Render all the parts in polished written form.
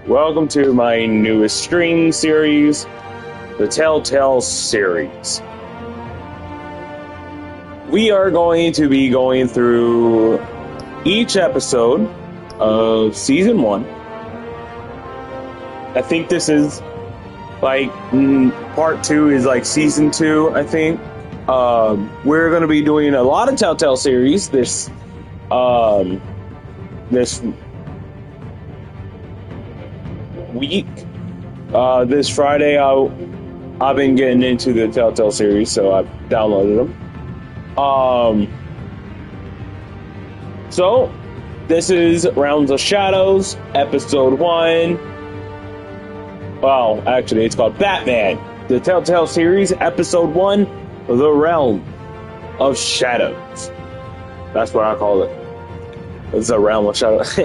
Welcome to my newest stream series, the Telltale series. We are going to be going through each episode of Season 1. I think this is, like, Part 2 is, like, Season 2, I think. We're going to be doing a lot of Telltale series this week. This Friday, I've been getting into the Telltale series, so I've downloaded them. So this is Realms of Shadows, Episode 1. Well, actually, it's called Batman, the Telltale series, Episode 1, The Realm of Shadows. That's what I call it. It's a Realm of Shadows.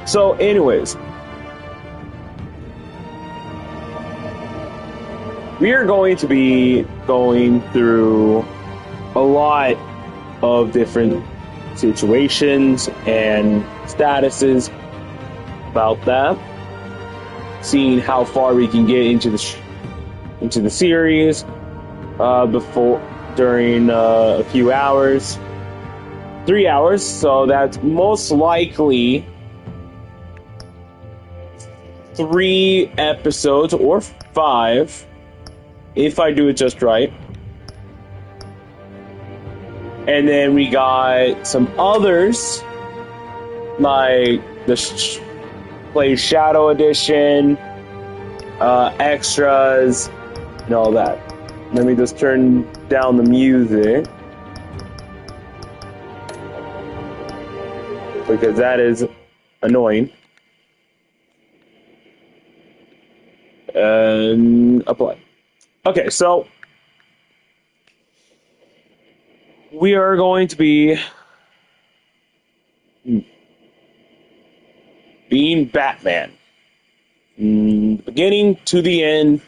So, anyways, we are going to be going through a lot of different situations and statuses about that, seeing how far we can get into the series during a few hours, 3 hours. So that's most likely 3 episodes or 5 if I do it just right. And then we got some others, like the Play Shadow Edition, extras, and all that. Let me just turn down the music, because that is annoying. And apply. Okay, so we are going to be being Batman. The beginning to the end,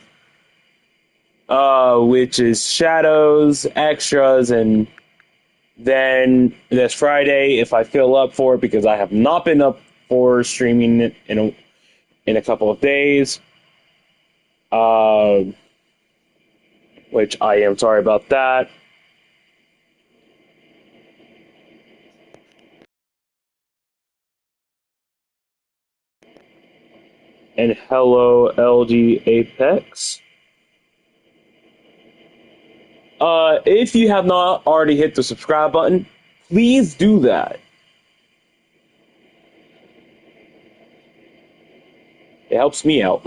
which is shadows, extras, and then this Friday, if I feel up for it, because I have not been up for streaming it in a couple of days, which I am sorry about that. And hello, LG Apex. If you have not already hit the subscribe button, please do that. It helps me out.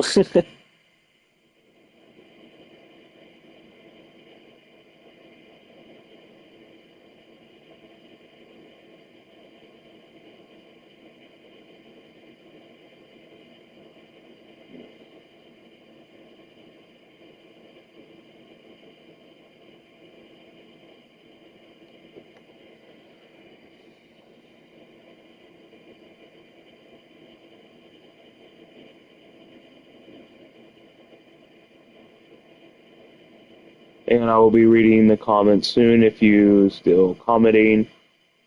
And I will be reading the comments soon if you still commenting.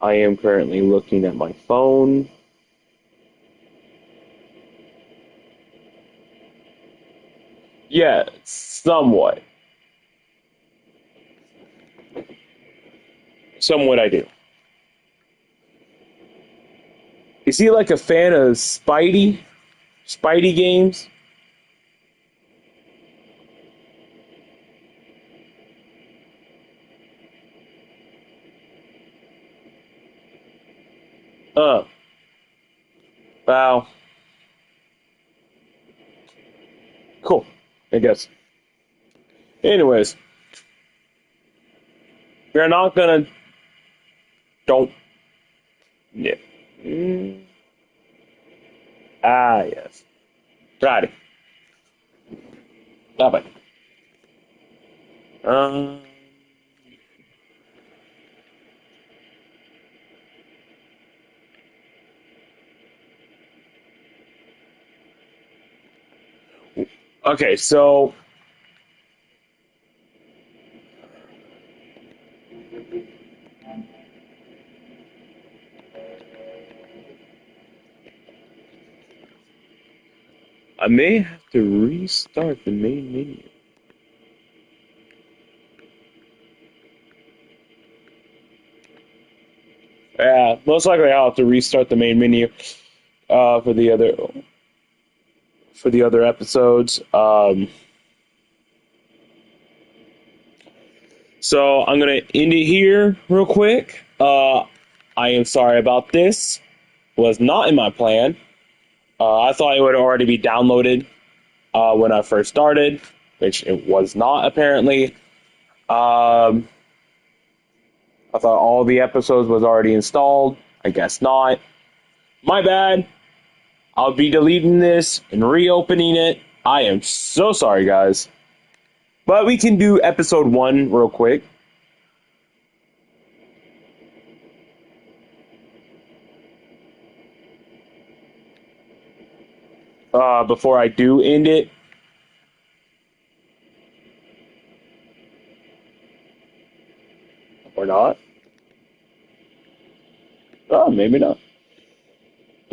I am currently looking at my phone. Yeah, somewhat. Somewhat I do. Is he like a fan of Spidey games? Wow. Cool, I guess. Anyways, we're not gonna. Don't. Yeah. Yes. Righty. Bye bye. Um. Okay, so. I may have to restart the main menu. Yeah, most likely I'll have to restart the main menu for the other episodes. So I'm gonna end it here real quick. I am sorry about this. Was not in my plan. I thought it would already be downloaded when I first started, which it was not apparently. I thought all the episodes was already installed. I guess not. My bad. I'll be deleting this and reopening it. I am so sorry, guys. But we can do episode 1 real quick. Before I do end it. Or not. Oh, maybe not.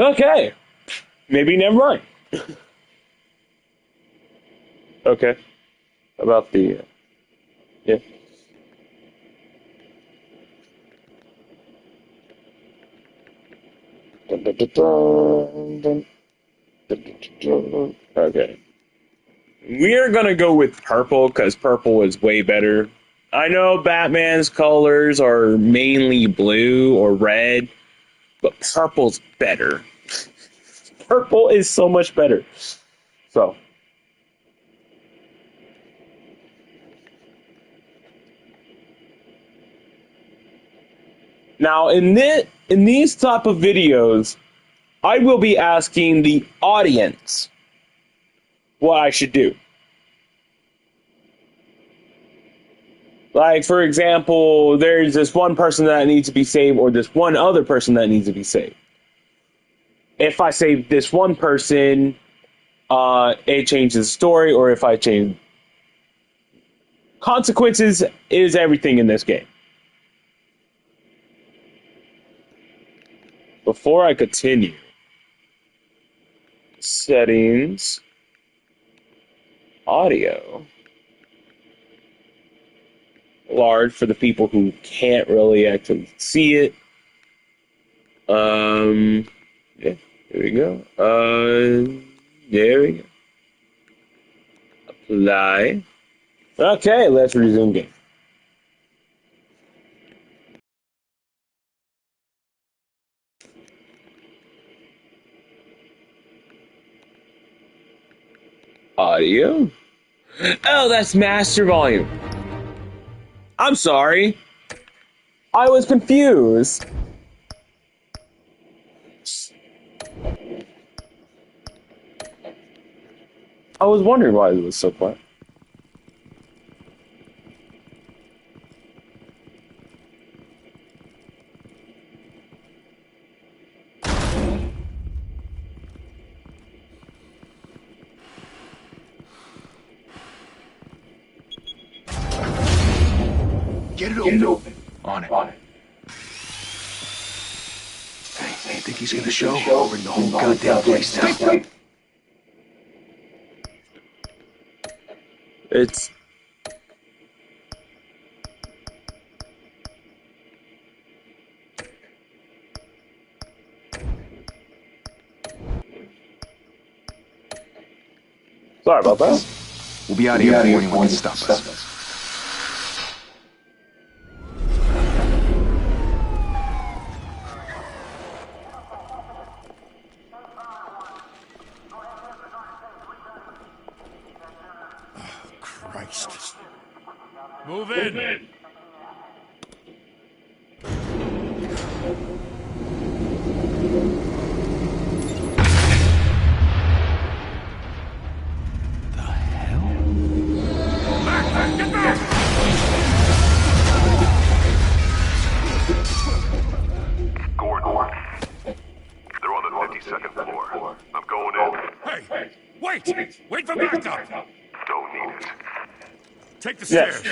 Okay. Maybe never mind. Okay. About the... yeah. Okay. We're gonna go with purple because purple is way better. I know Batman's colors are mainly blue or red, but purple's better. Purple is so much better. So. Now, in these type of videos, I will be asking the audience what I should do. Like, for example, there's this one person that needs to be saved or this one other person that needs to be saved. If I save this one person, it changes the story, or if I change... Consequences is everything in this game. Before I continue, settings, audio, large for the people who can't really actually see it. Yeah, there we go. There we go. Apply. Okay, let's resume game. Audio. Oh, that's master volume. I'm sorry. I was confused. I was wondering why it was so quiet. Get it open. On it. Hey, you think he's gonna show? I'll bring the whole goddamn place down. It's... Sorry about that. We'll be out of here before anyone can stop us. Christ. Move in. The hell? Get back! Gordon. They're on the 52nd floor. I'm going in. Hey! Wait! Wait for backup! Don't need it. Take the stairs.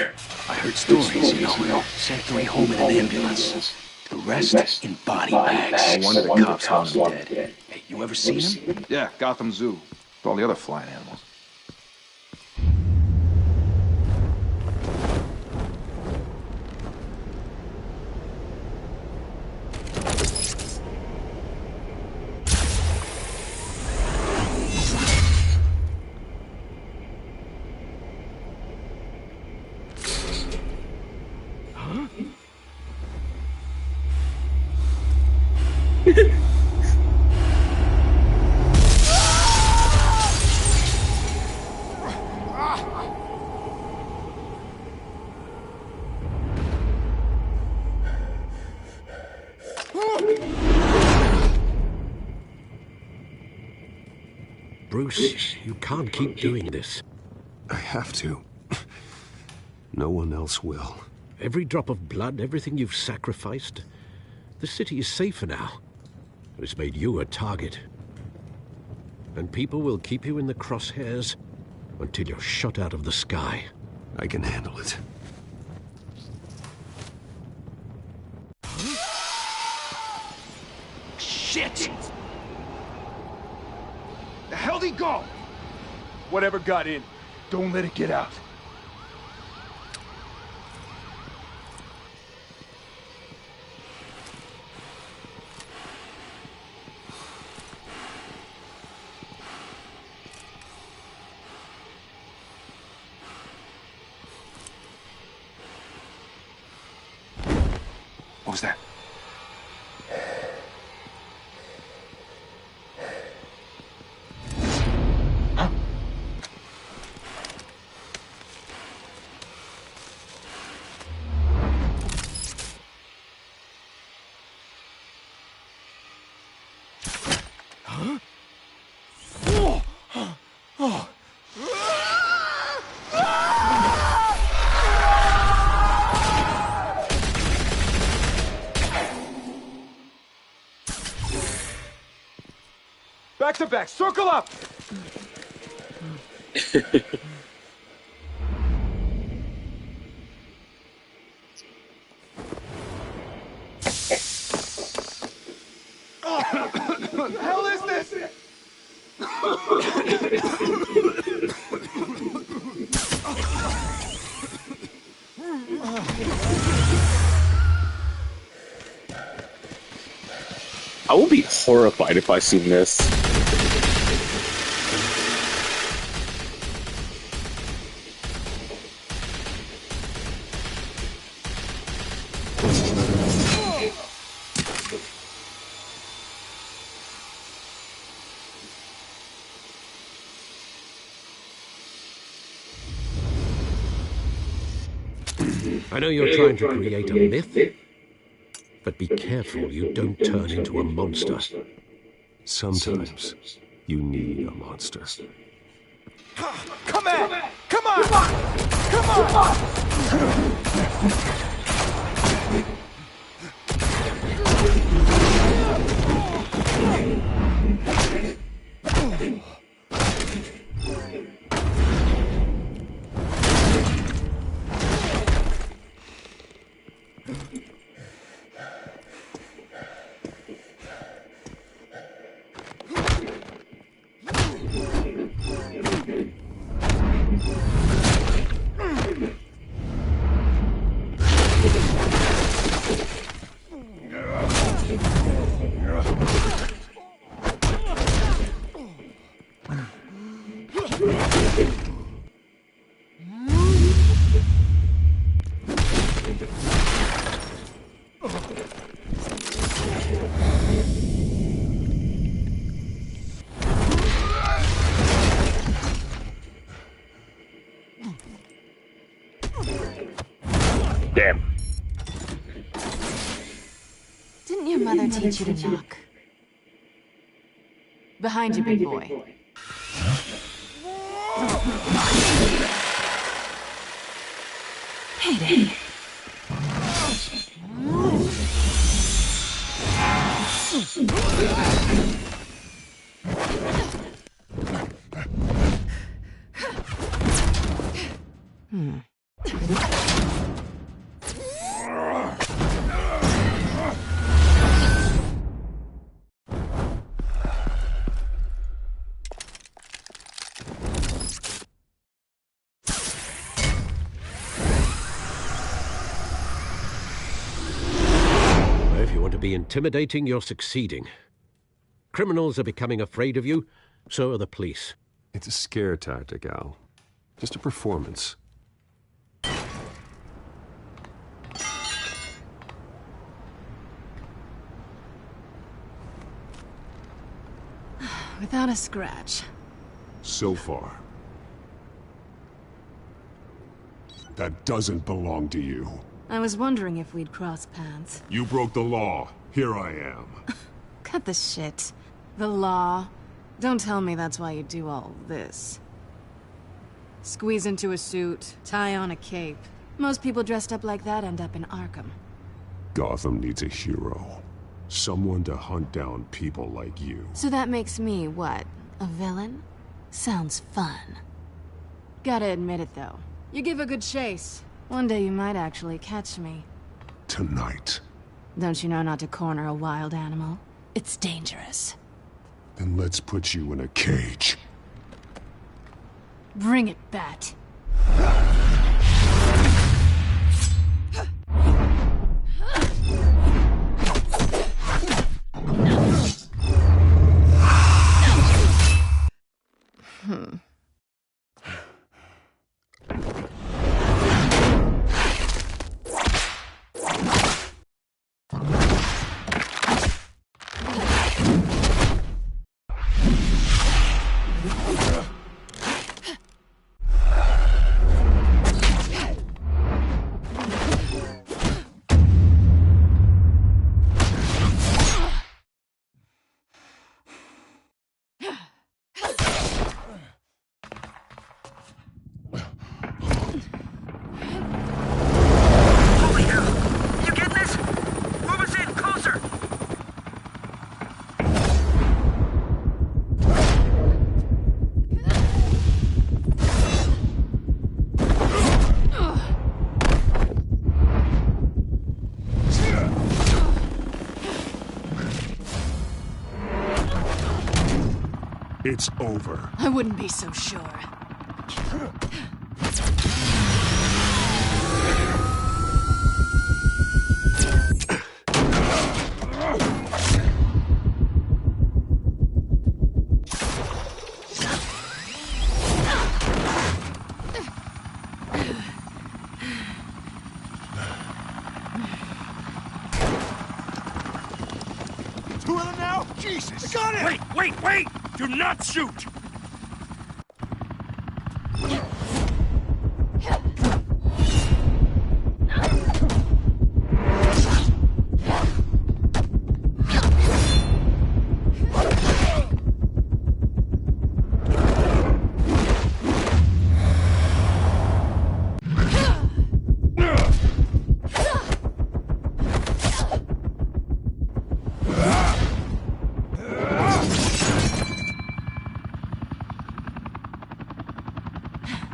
I heard stories, you know. Sent 3 home in an ambulance. The rest in body bags. No wonder the cops found him dead. Hey, you ever seen him? Yeah, Gotham Zoo. with all the other flying animals. Bruce, you can't keep doing this. I have to. No one else will. Every drop of blood, everything you've sacrificed. The city is safer now. It's made you a target. And people will keep you in the crosshairs until you're shot out of the sky. I can handle it. Shit! The hell'd he go? Whatever got in, don't let it get out. What was that? Back to back, circle up! What the hell is this? I would be horrified if I seen this. I know you're trying to create a myth, but be careful you don't turn into a monster. Sometimes you need a monster. Come on! Come on! Come on! Damn. Didn't your mother teach you to knock? Behind you, big boy. Payday. To be intimidating, you're succeeding. Criminals are becoming afraid of you, so are the police. It's a scare tactic, Al. Just a performance. Without a scratch. So far. That doesn't belong to you. I was wondering if we'd cross paths. You broke the law. Here I am. Cut the shit. The law. Don't tell me that's why you do all this. Squeeze into a suit, tie on a cape. Most people dressed up like that end up in Arkham. Gotham needs a hero. Someone to hunt down people like you. So that makes me, what, a villain? Sounds fun. Gotta admit it, though. You give a good chase. One day you might actually catch me. Tonight. Don't you know not to corner a wild animal? It's dangerous. Then let's put you in a cage. Bring it, Bat. It's over. I wouldn't be so sure. Two of them now? Jesus! Got it! Wait! Do not shoot!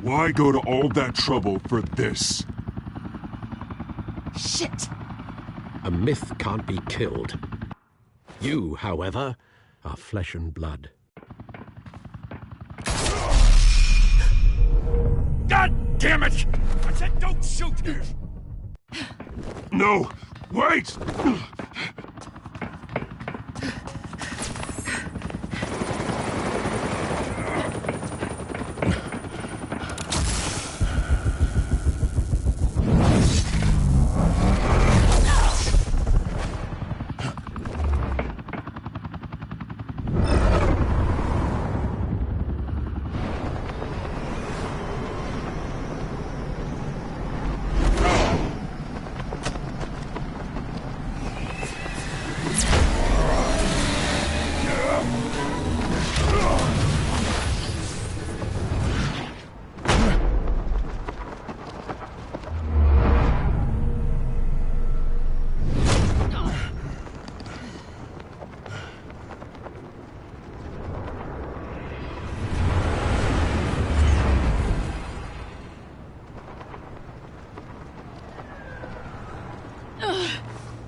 Why go to all that trouble for this? Shit! A myth can't be killed. You, however, are flesh and blood. God damn it! I said don't shoot! No! Wait!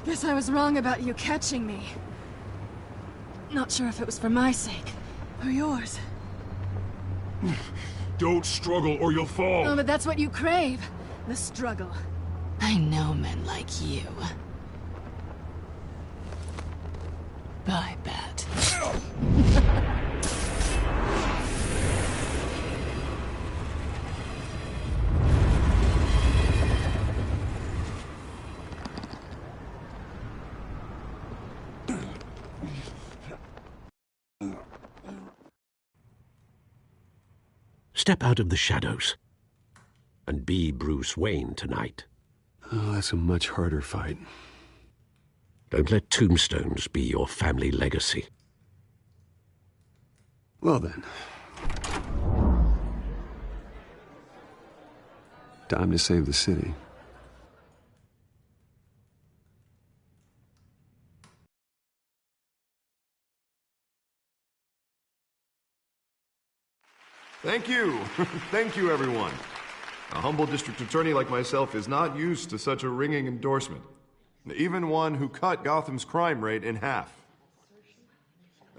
Guess I was wrong about you catching me. Not sure if it was for my sake, or yours. Don't struggle or you'll fall! Oh, but that's what you crave. The struggle. I know men like you. Step out of the shadows and be Bruce Wayne tonight. Oh, that's a much harder fight. Don't let tombstones be your family legacy. Well then. Time to save the city. Thank you. Thank you, everyone. A humble district attorney like myself is not used to such a ringing endorsement. Even one who cut Gotham's crime rate in half.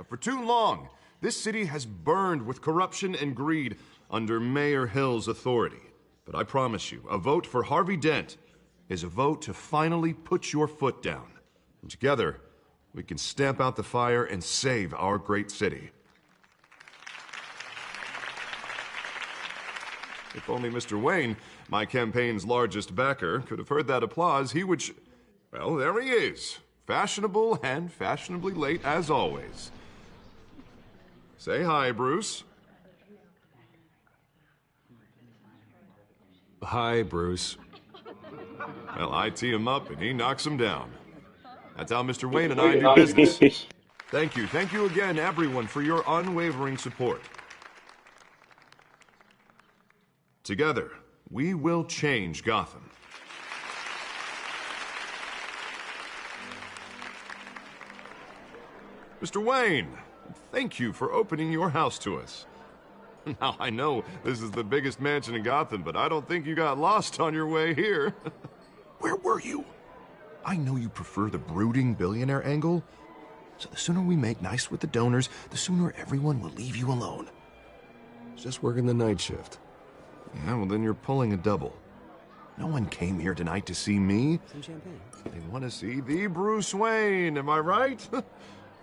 For too long, this city has burned with corruption and greed under Mayor Hill's authority. But I promise you, a vote for Harvey Dent is a vote to finally put your foot down. And together, we can stamp out the fire and save our great city. If only Mr. Wayne, my campaign's largest backer, could have heard that applause, he would well, there he is. Fashionable and fashionably late as always. Say hi, Bruce. Hi, Bruce. Well, I tee him up and he knocks him down. That's how Mr. Wayne and I do business. Thank you again, everyone, for your unwavering support. Together, we will change Gotham. Mr. Wayne, thank you for opening your house to us. Now, I know this is the biggest mansion in Gotham, but I don't think you got lost on your way here. Where were you? I know you prefer the brooding billionaire angle, so the sooner we make nice with the donors, the sooner everyone will leave you alone. Just working the night shift. Yeah, well, then you're pulling a double. No one came here tonight to see me. Some champagne. They want to see the Bruce Wayne, am I right?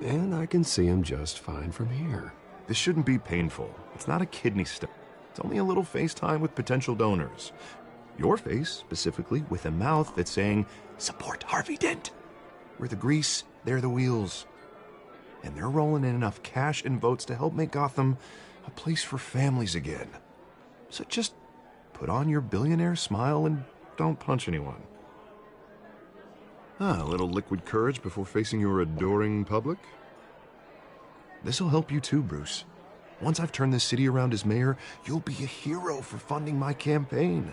And I can see him just fine from here. This shouldn't be painful. It's not a kidney stone. It's only a little FaceTime with potential donors. Your face, specifically, with a mouth that's saying, support Harvey Dent. We're the grease, they're the wheels. And they're rolling in enough cash and votes to help make Gotham a place for families again. So just put on your billionaire smile and don't punch anyone. A little liquid courage before facing your adoring public. This'll help you too, Bruce. Once I've turned this city around as mayor, you'll be a hero for funding my campaign.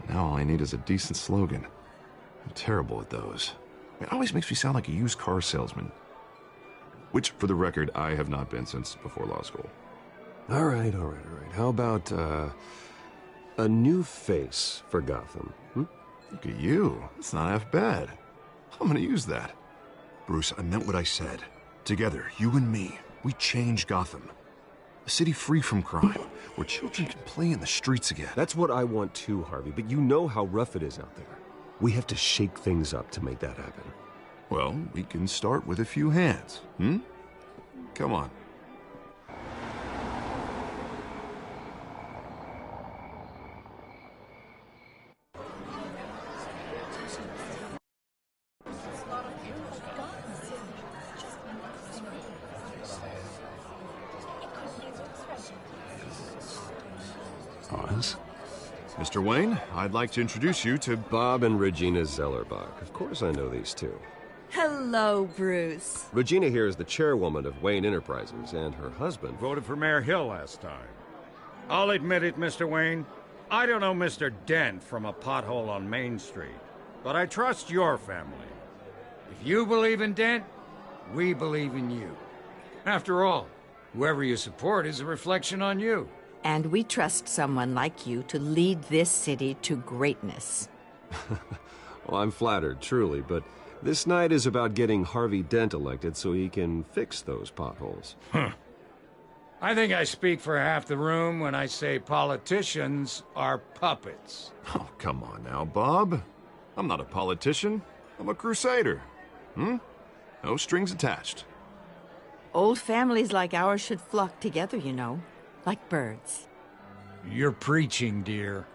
Now all I need is a decent slogan. I'm terrible at those. It always makes me sound like a used car salesman. Which, for the record, I have not been since before law school. All right. How about, a new face for Gotham? Look at you. It's not half bad. I'm gonna use that. Bruce, I meant what I said. Together, you and me, we change Gotham. A city free from crime, where children can play in the streets again. That's what I want too, Harvey, but you know how rough it is out there. We have to shake things up to make that happen. Well, we can start with a few hands, Come on. Oz? Mr. Wayne, I'd like to introduce you to Bob and Regina Zellerbach. Of course I know these two. Hello, Bruce. Regina here is the chairwoman of Wayne Enterprises, and her husband Voted for Mayor Hill last time. I'll admit it, Mr. Wayne. I don't know Mr. Dent from a pothole on Main Street, but I trust your family. If you believe in Dent, we believe in you. After all, whoever you support is a reflection on you. And we trust someone like you to lead this city to greatness. Well, I'm flattered, truly, but this night is about getting Harvey Dent elected so he can fix those potholes. I think I speak for half the room when I say politicians are puppets. Oh, come on now, Bob. I'm not a politician. I'm a crusader. No strings attached. Old families like ours should flock together, you know, like birds. You're preaching, dear.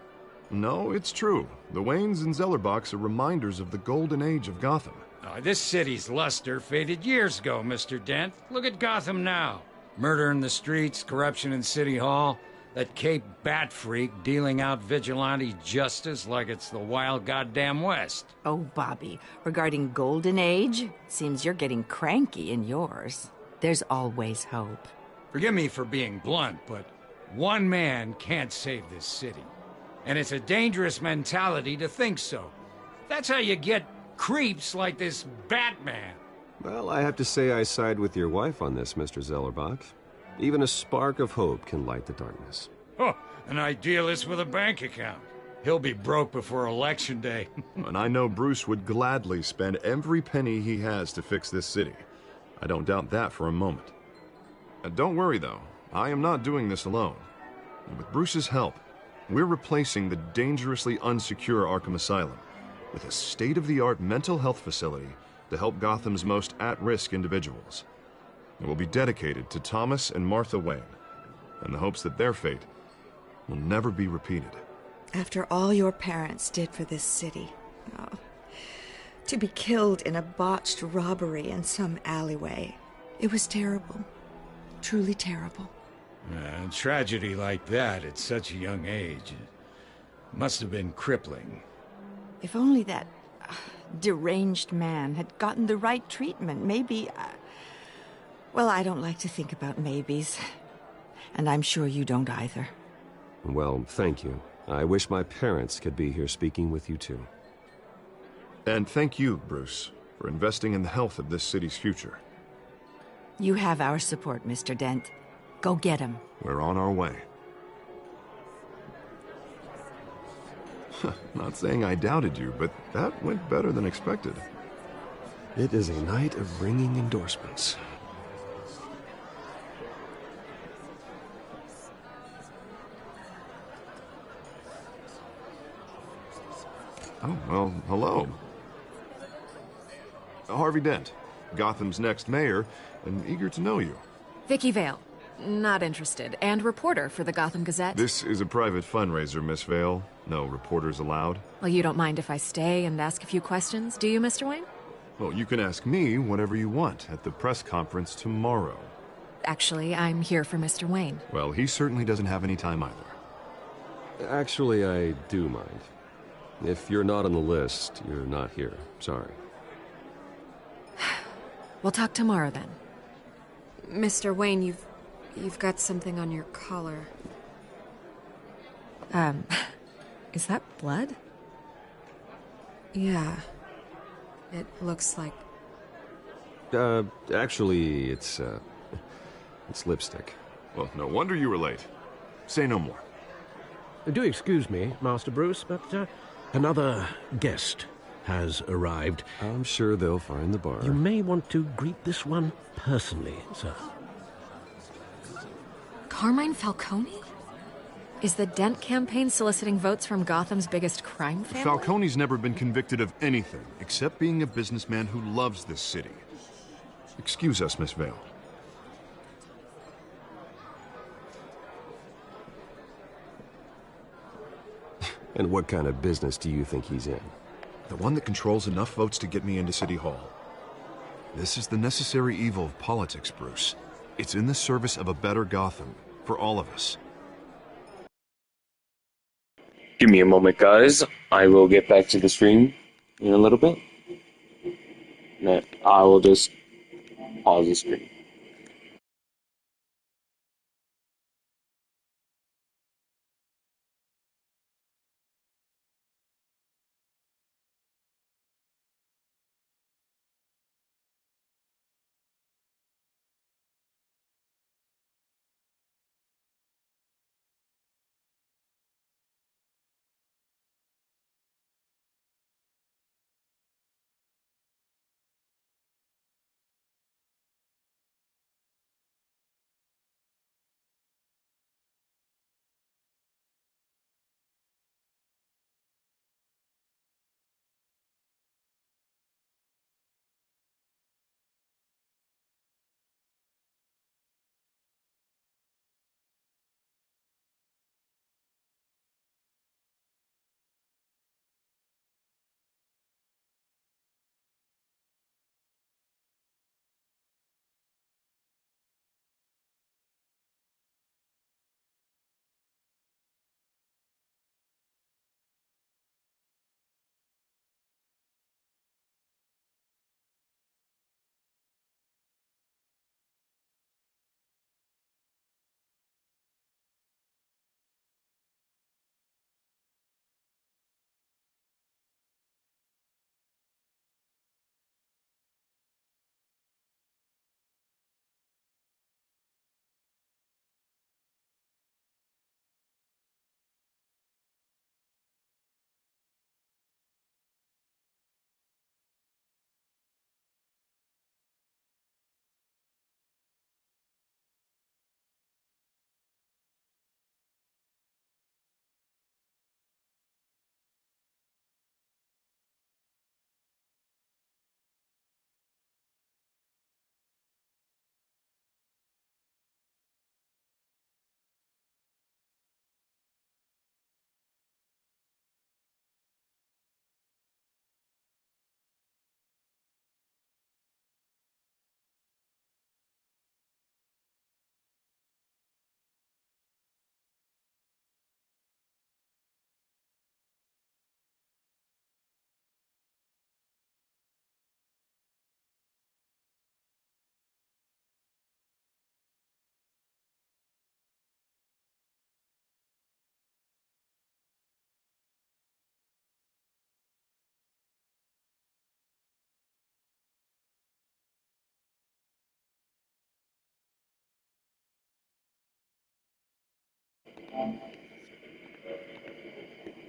No, it's true. The Waynes and Zellerbachs are reminders of the golden age of Gotham. This city's luster faded years ago, Mr. Dent. Look at Gotham now. Murder in the streets, corruption in City Hall. That Cape Bat freak dealing out vigilante justice like it's the wild goddamn West. Oh, Bobby, regarding Golden Age, seems you're getting cranky in yours. There's always hope. Forgive me for being blunt, but one man can't save this city. And it's a dangerous mentality to think so. That's how you get creeps like this Batman. Well, I have to say I side with your wife on this, Mr. Zellerbach. Even a spark of hope can light the darkness. Oh, an idealist with a bank account. He'll be broke before Election Day. And I know Bruce would gladly spend every penny he has to fix this city. I don't doubt that for a moment. Don't worry, though. I am not doing this alone. And with Bruce's help, we're replacing the dangerously unsecure Arkham Asylum with a state-of-the-art mental health facility to help Gotham's most at-risk individuals. It will be dedicated to Thomas and Martha Wayne, in the hopes that their fate will never be repeated. After all your parents did for this city, oh, to be killed in a botched robbery in some alleyway, it was terrible. Truly terrible. A tragedy like that at such a young age must have been crippling. If only that deranged man had gotten the right treatment, maybe... well, I don't like to think about maybes. And I'm sure you don't either. Well, thank you. I wish my parents could be here speaking with you, too. And thank you, Bruce, for investing in the health of this city's future. You have our support, Mr. Dent. Go get him. We're on our way. Not saying I doubted you, but that went better than expected. It is a night of ringing endorsements. Oh, well, hello. Harvey Dent, Gotham's next mayor, and eager to know you. Vicky Vale. Not interested. And reporter for the Gotham Gazette. This is a private fundraiser, Miss Vale. No reporters allowed. Well, you don't mind if I stay and ask a few questions, do you, Mr. Wayne? Well, you can ask me whatever you want at the press conference tomorrow. Actually, I'm here for Mr. Wayne. Well, he certainly doesn't have any time either. Actually, I do mind. If you're not on the list, you're not here. Sorry. We'll talk tomorrow, then. Mr. Wayne, you've got something on your collar. Is that blood? Yeah. It looks like... Actually, it's lipstick. Well, no wonder you were late. Say no more. Do excuse me, Master Bruce, but another guest has arrived. I'm sure they'll find the bar. You may want to greet this one personally, sir. Carmine Falcone? Is the Dent campaign soliciting votes from Gotham's biggest crime family? Falcone's never been convicted of anything, except being a businessman who loves this city. Excuse us, Miss Vale. And what kind of business do you think he's in? The one that controls enough votes to get me into City Hall. This is the necessary evil of politics, Bruce. It's in the service of a better Gotham, for all of us. Give me a moment, guys. I will get back to the stream in a little bit. I will just pause the stream.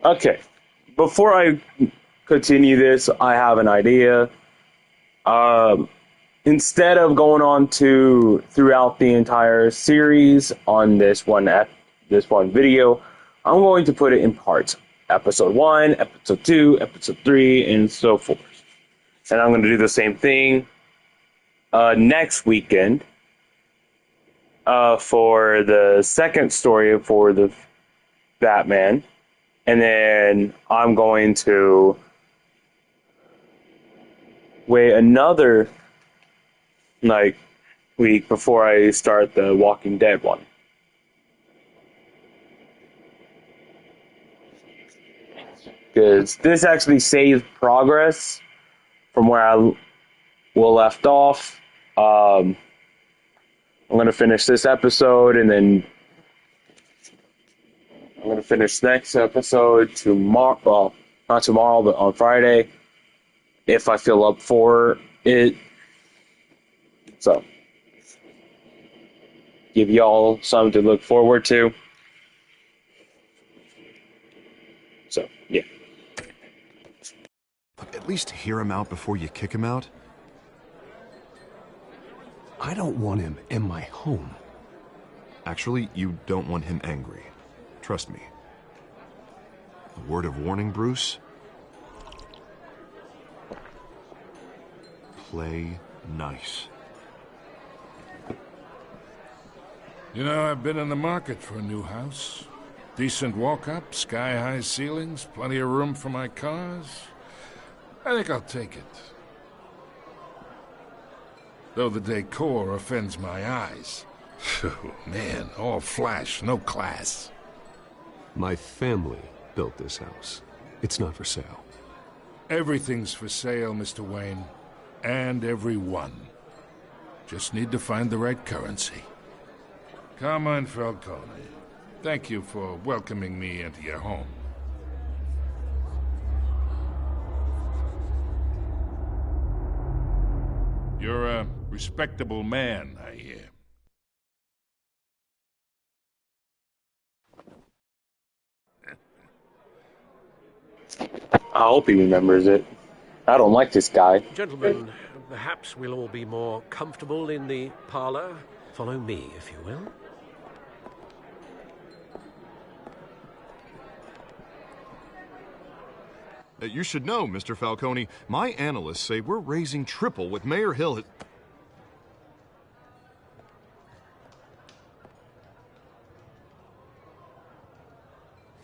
Okay, before I continue this, I have an idea. Instead of going on to throughout the entire series on this one video, I'm going to put it in parts. Episode 1, Episode 2, Episode 3, and so forth. And I'm going to do the same thing next weekend for the second story for the Batman. And then I'm going to wait another week before I start the Walking Dead one. Because this actually saves progress from where I left off. I'm going to finish this episode, and then I'm going to finish next episode tomorrow. Well, not tomorrow, but on Friday, if I feel up for it. So, give y'all something to look forward to. So, yeah. At least hear him out before you kick him out. I don't want him in my home. Actually, you don't want him angry. Trust me. A word of warning, Bruce? Play nice. You know, I've been in the market for a new house. Decent walk-up, sky-high ceilings, plenty of room for my cars. I think I'll take it. Though the decor offends my eyes. Oh, man, all flash, no class. My family built this house. It's not for sale. Everything's for sale, Mr. Wayne. And everyone. Just need to find the right currency. Carmine Falcone, thank you for welcoming me into your home. You're a respectable man, I hear. I hope he remembers it. I don't like this guy. Gentlemen, perhaps we'll all be more comfortable in the parlor. Follow me, if you will. You should know, Mr. Falcone, my analysts say we're raising triple what Mayor Hill has...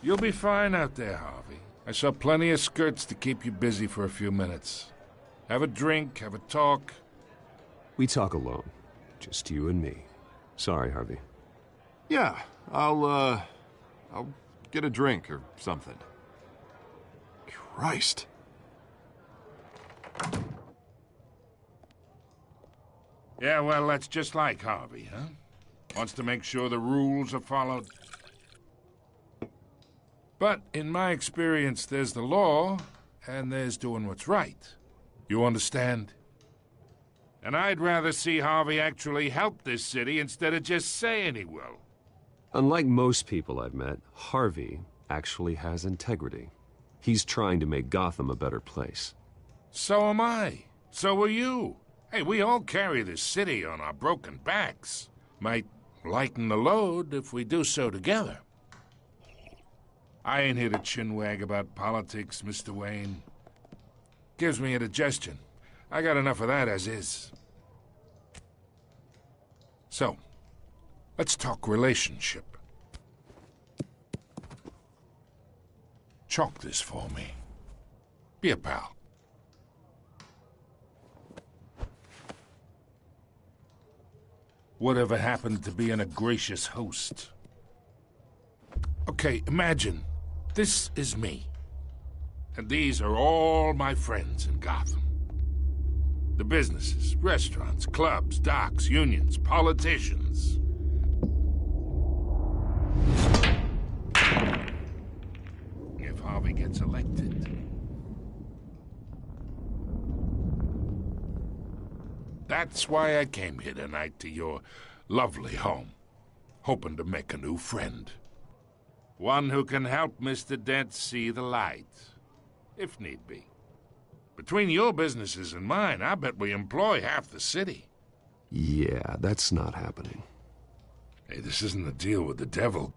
You'll be fine out there, Harvey. I saw plenty of skirts to keep you busy for a few minutes. Have a drink, have a talk. We talk alone. Just you and me. Sorry, Harvey. Yeah, I'll get a drink or something. Christ. Yeah, well, that's just like Harvey, huh? Wants to make sure the rules are followed. But in my experience, there's the law, and there's doing what's right. You understand? And I'd rather see Harvey actually help this city instead of just saying he will. Unlike most people I've met, Harvey actually has integrity. He's trying to make Gotham a better place. So am I. So are you. Hey, we all carry this city on our broken backs. Might lighten the load if we do so together. I ain't here to chinwag about politics, Mr. Wayne. Gives me indigestion. I got enough of that as is. So, let's talk relationship. Chalk this for me. Be a pal. Whatever happened to being a gracious host? Okay, imagine, this is me. And these are all my friends in Gotham. The businesses, restaurants, clubs, docks, unions, politicians. If Harvey gets elected. That's why I came here tonight to your lovely home, hoping to make a new friend. One who can help Mr. Dent see the light, if need be. Between your businesses and mine, I bet we employ half the city. Yeah, that's not happening. Hey, this isn't a deal with the devil.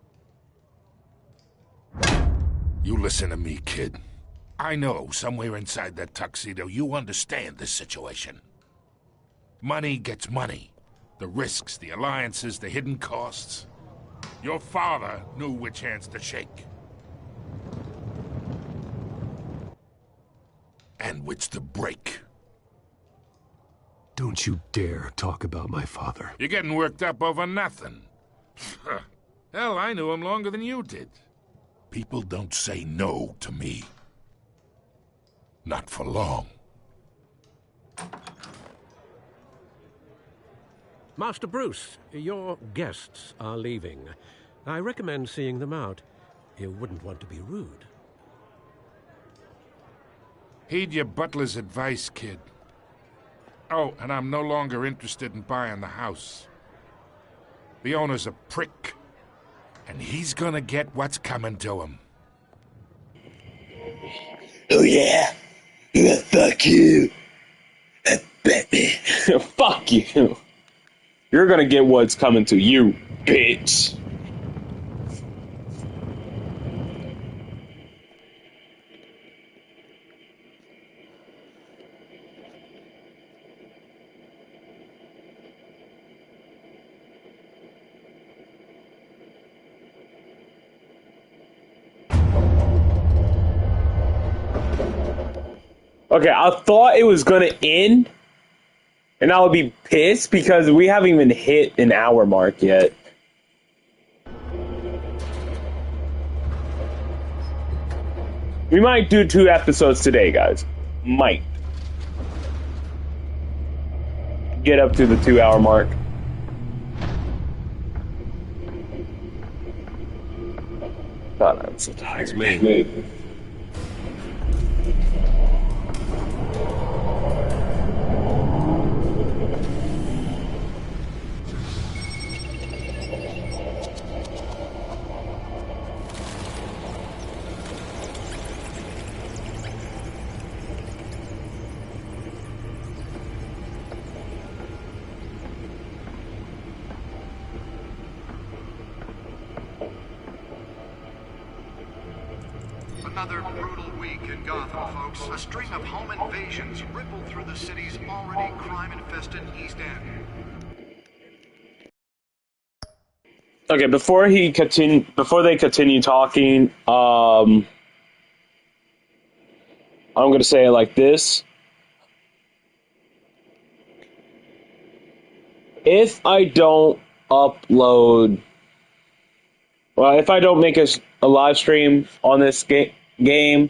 You listen to me, kid. I know somewhere inside that tuxedo you understand this situation. Money gets money. The risks, the alliances, the hidden costs. Your father knew which hands to shake. And which to break. Don't you dare talk about my father. You're getting worked up over nothing. Hell, I knew him longer than you did. People don't say no to me. Not for long. Master Bruce, your guests are leaving. I recommend seeing them out. You wouldn't want to be rude. Heed your butler's advice, kid. Oh, and I'm no longer interested in buying the house. The owner's a prick. And he's gonna get what's coming to him. Oh yeah? Fuck you. Batman. Fuck you. You're gonna get what's coming to you, bitch. Okay, I thought it was gonna end, and I would be pissed because we haven't even hit an hour mark yet. We might do 2 episodes today, guys. Might. Get up to the 2-hour mark. God, I'm so tired. It's me. Another brutal week in Gotham, folks. A string of home invasions rippled through the city's already crime-infested East End. Okay, before they continue talking, I'm gonna say it like this. If I don't upload, well, if I don't make a live stream on this game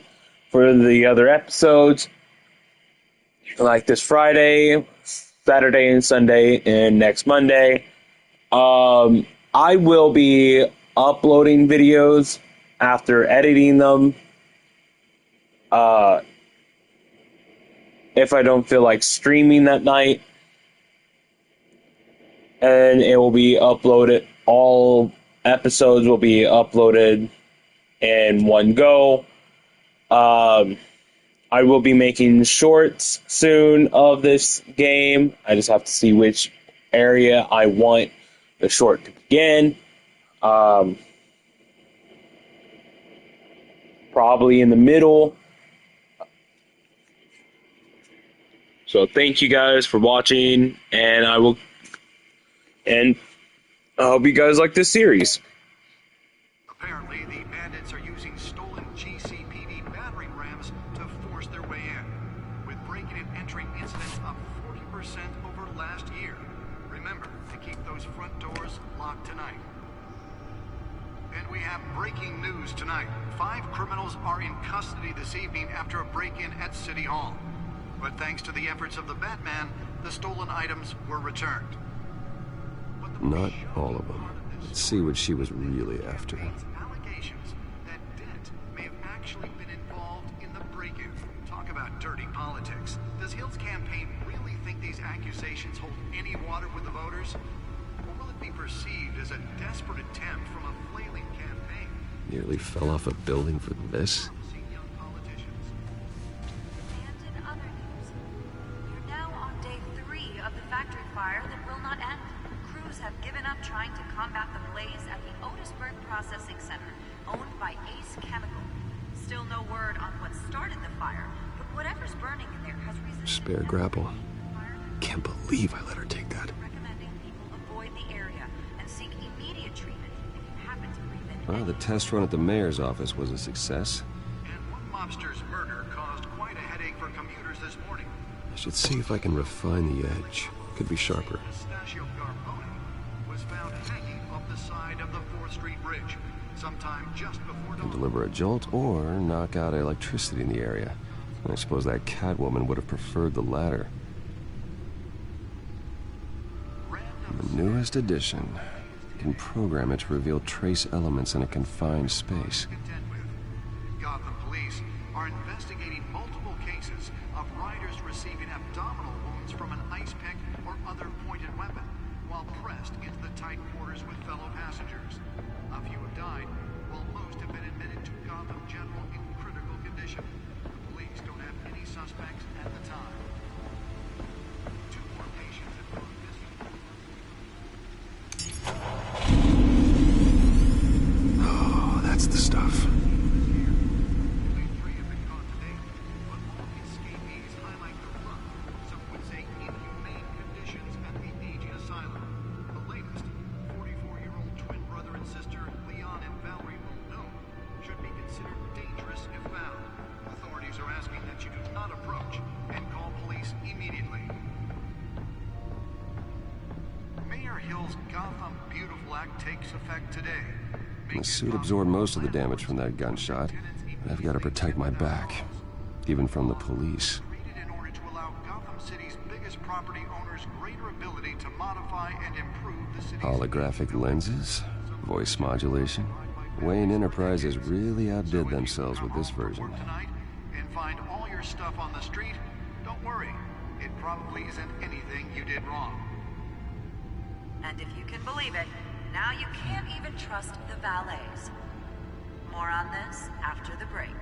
for the other episodes, like this Friday, Saturday, and Sunday, and next Monday, I will be uploading videos after editing them. If I don't feel like streaming that night, and it will be uploaded. All episodes will be uploaded in one go. I will be making shorts soon of this game. I just have to see which area I want the short to begin. Probably in the middle. So thank you guys for watching, and I hope you guys like this series. Apparently, the bandits are using stolen GCPD battering rams to force their way in, with breaking and entering incidents up 40% over last year. Remember to keep those front doors locked tonight. And we have breaking news tonight. 5 criminals are in custody this evening after a break-in at City Hall. But thanks to the efforts of the Batman, the stolen items were returned. Not all of them. Let's see what she was really after. Allegations that Dent may have actually been involved in the break-in. Talk about dirty politics. Does Hill's campaign really think these accusations hold any water with the voters? Or will it be perceived as a desperate attempt from a flailing campaign? Nearly fell off a building for this? And in other news, you're now on day 3 of the factory fire that will not end. Crews have given up trying to combat the blaze at the Otisburg Processing Center, owned by Ace Chemical. Still no word on what started the fire, but whatever's burning in there has resisted. Spare grapple. Can't believe I let her take that. Recommending people avoid the area and seek immediate treatment if you happen to breathe in. Well, the test run at the mayor's office was a success. And one mobster's murder caused quite a headache for commuters this morning. I should see if I can refine the edge. Could be sharper. Pistachio Garpone was found hanging off the side of the 4th Street Bridge sometime just before Can dawn. deliver a jolt or knock out electricity in the area. I suppose that Catwoman would have preferred the latter. The newest edition can program it to reveal trace elements in a confined space. Gotham police are investigating multiple cases of riders receiving abdominal wounds from an ice pick or other pointed weapon while pressed into the tight quarters with fellow passengers. A few have died, while most have been admitted to Gotham General in critical condition. The police don't have any suspects at the time. 2 more patients have gone missing. Oh, that's the stuff. Only 3 have been caught to date, but all the escapees highlight the rough, some would say inhumane conditions at the aging asylum. The latest, 44-year-old twin brother and sister Leon and Valerie Muldoon, should be considered dangerous if found. Authorities are asking that you do not approach and call police immediately. Mayor Hill's Gotham Beautiful Act takes effect today. The suit absorbed most of the damage from that gunshot. I've got to protect my back, even from the police. Created in order to allow Gotham City's biggest property owners greater ability to modify and improve the city's Holographic lenses, voice modulation. Wayne Enterprises really outdid themselves with this version. tonight and find all your stuff on the street. Don't worry, it probably isn't anything you did wrong. And if you can believe it, now you can't even trust the valets. More on this after the break.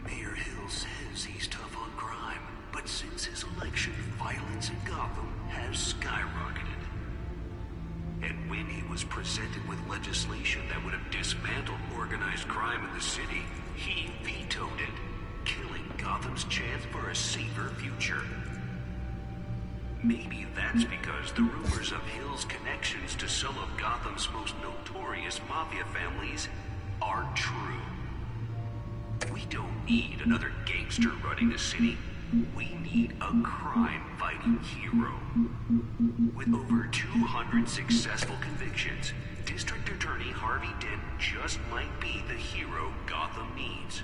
Mayor Hill says he's tough on crime, but since his election, violence in Gotham has skyrocketed. And when he was presented with legislation that would have dismantled organized crime in the city, he vetoed it, killing Gotham's chance for a safer future. Maybe that's because the rumors of Hill's connections to some of Gotham's most notorious mafia families aren't true. We don't need another gangster running the city. We need a crime-fighting hero. With over 200 successful convictions, District Attorney Harvey Dent just might be the hero Gotham needs.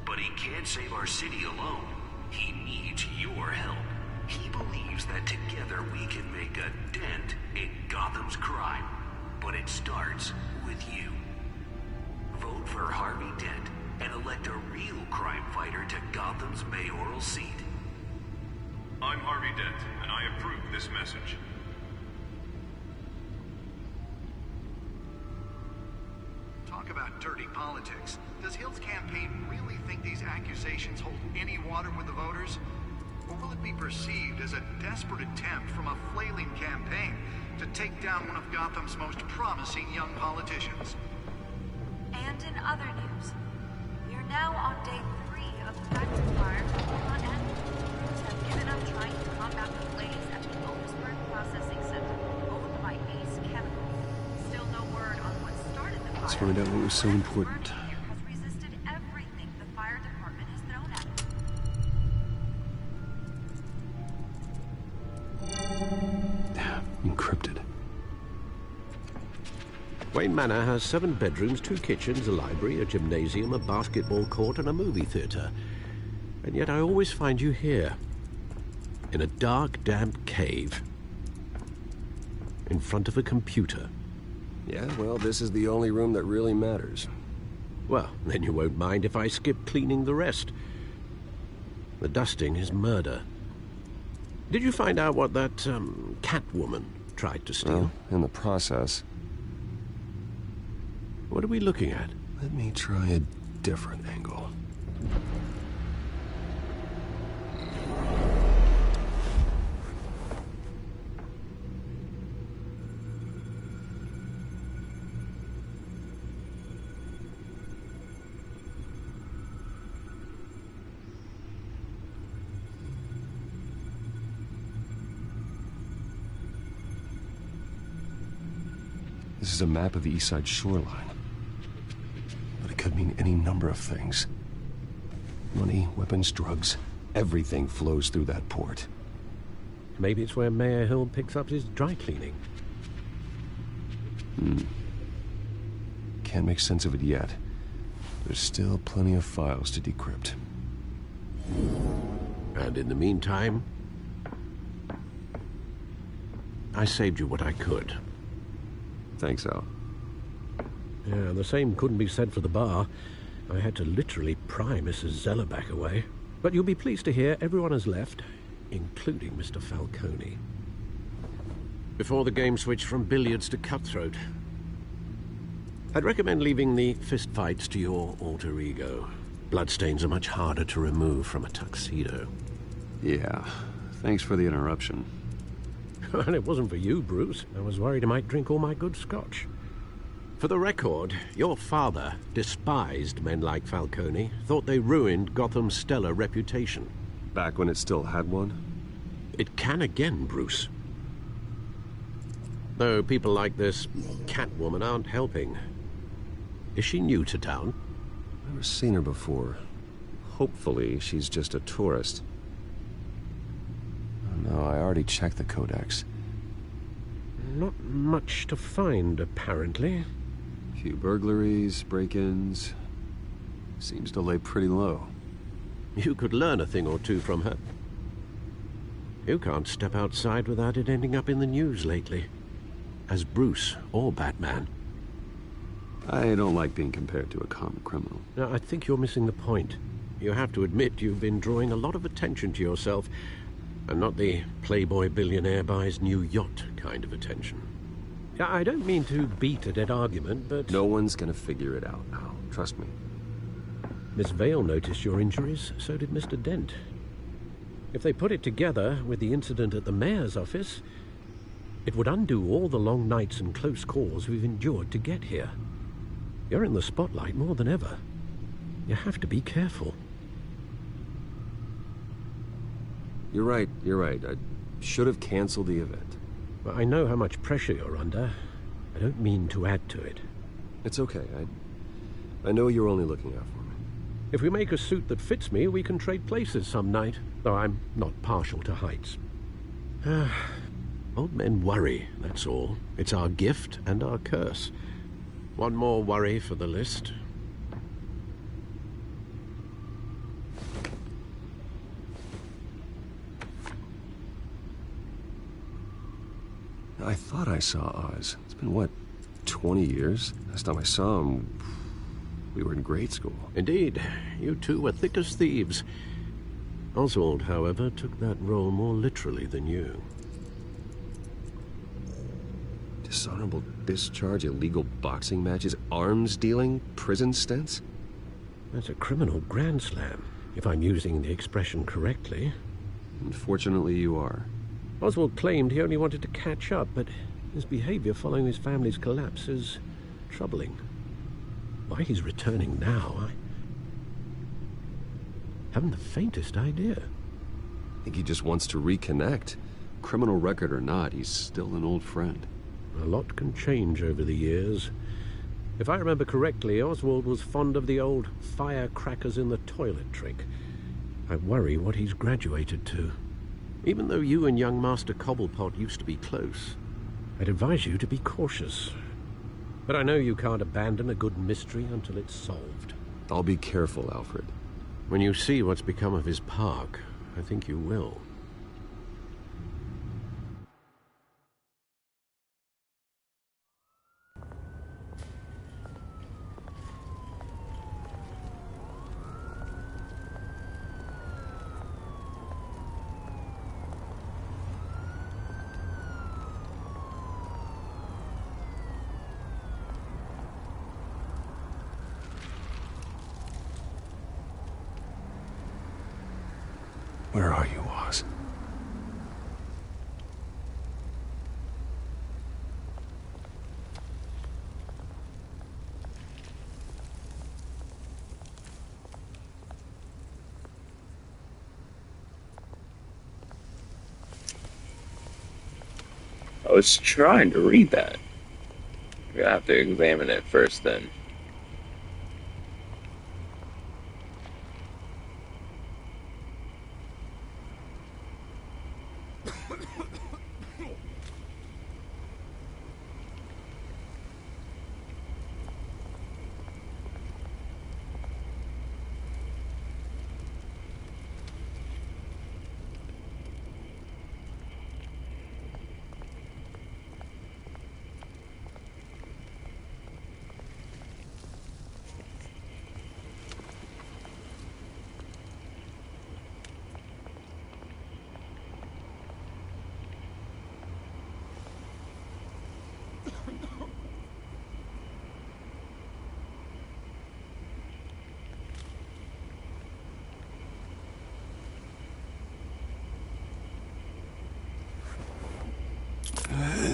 But he can't save our city alone. He needs your help. He believes that together we can make a dent in Gotham's crime. But it starts with you. Vote for Harvey Dent and elect a real crime fighter to Gotham's mayoral seat. I'm Harvey Dent, and I approve this message. Talk about dirty politics. Does Hill's campaign really think these accusations hold any water with the voters? Or will it be perceived as a desperate attempt from a flailing campaign to take down one of Gotham's most promising young politicians? And in other news, you're now on day 3 of the factory fire that will not end. Crews have given up trying to combat the blaze at the Otisburg Processing Center, owned by Ace Chemical. Still no word on what started the fire. Let's find out what was so important. Has resisted everything the fire department has thrown at it. Encrypted. Wayne Manor has 7 bedrooms, 2 kitchens, a library, a gymnasium, a basketball court, and a movie theater. And yet I always find you here, in a dark, damp cave, in front of a computer. Yeah, well, this is the only room that really matters. Well, then you won't mind if I skip cleaning the rest. The dusting is murder. Did you find out what that, Catwoman tried to steal? Well, in the process. What are we looking at? Let me try a different angle. This is a map of the east side shoreline. But it could mean any number of things. Money, weapons, drugs, everything flows through that port. Maybe it's where Mayor Hill picks up his dry cleaning. Can't make sense of it yet. There's still plenty of files to decrypt. And in the meantime, I saved you what I could. Thanks, Al. Yeah, the same couldn't be said for the bar. I had to literally pry Mrs. Zeller back away. But you'll be pleased to hear everyone has left, including Mr. Falcone. Before the game switched from billiards to cutthroat. I'd recommend leaving the fistfights to your alter ego. Bloodstains are much harder to remove from a tuxedo. Yeah, thanks for the interruption. And it wasn't for you, Bruce. I was worried I might drink all my good scotch. For the record, your father despised men like Falcone, thought they ruined Gotham's stellar reputation. Back when it still had one? It can again, Bruce. Though people like this Catwoman aren't helping. Is she new to town? Never seen her before. Hopefully, she's just a tourist. No, I already checked the codex. Not much to find, apparently. Few burglaries, break-ins. Seems to lay pretty low. You could learn a thing or two from her. You can't step outside without it ending up in the news lately. As Bruce or Batman. I don't like being compared to a common criminal. Now, I think you're missing the point. You have to admit you've been drawing a lot of attention to yourself, and not the playboy billionaire buys new yacht kind of attention. I don't mean to beat a dead argument, but... No one's gonna figure it out now. Trust me. Miss Vale noticed your injuries, so did Mr. Dent. If they put it together with the incident at the mayor's office, it would undo all the long nights and close calls we've endured to get here. You're in the spotlight more than ever. You have to be careful. You're right. I should have canceled the event. Well, I know how much pressure you're under. I don't mean to add to it. It's okay. I know you're only looking out for me. If we make a suit that fits me, we can trade places some night, though I'm not partial to heights. Old men worry, that's all. It's our gift and our curse. One more worry for the list. I thought I saw Oz. It's been, what, 20 years? Last time I saw him, we were in grade school. Indeed. You two were thick as thieves. Oswald, however, took that role more literally than you. Dishonorable discharge, illegal boxing matches, arms dealing, prison stints? That's a criminal grand slam, if I'm using the expression correctly. Unfortunately, you are. Oswald claimed he only wanted to catch up, but his behavior following his family's collapse is troubling. Why he's returning now, I haven't the faintest idea. I think he just wants to reconnect. Criminal record or not, he's still an old friend. A lot can change over the years. If I remember correctly, Oswald was fond of the old firecrackers in the toilet trick. I worry what he's graduated to. Even though you and young Master Cobblepot used to be close, I'd advise you to be cautious. But I know you can't abandon a good mystery until it's solved. I'll be careful, Alfred. When you see what's become of his park, I think you will. Where are you, Oz? I was trying to read that. We have to examine it first then.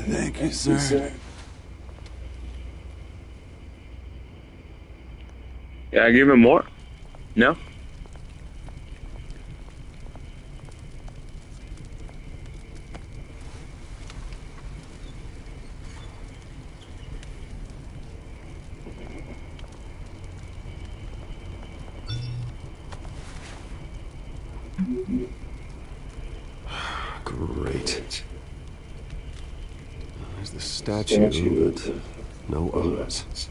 Thank you, sir. Yeah, give him more. No? Great. There's the statue, but no Oz.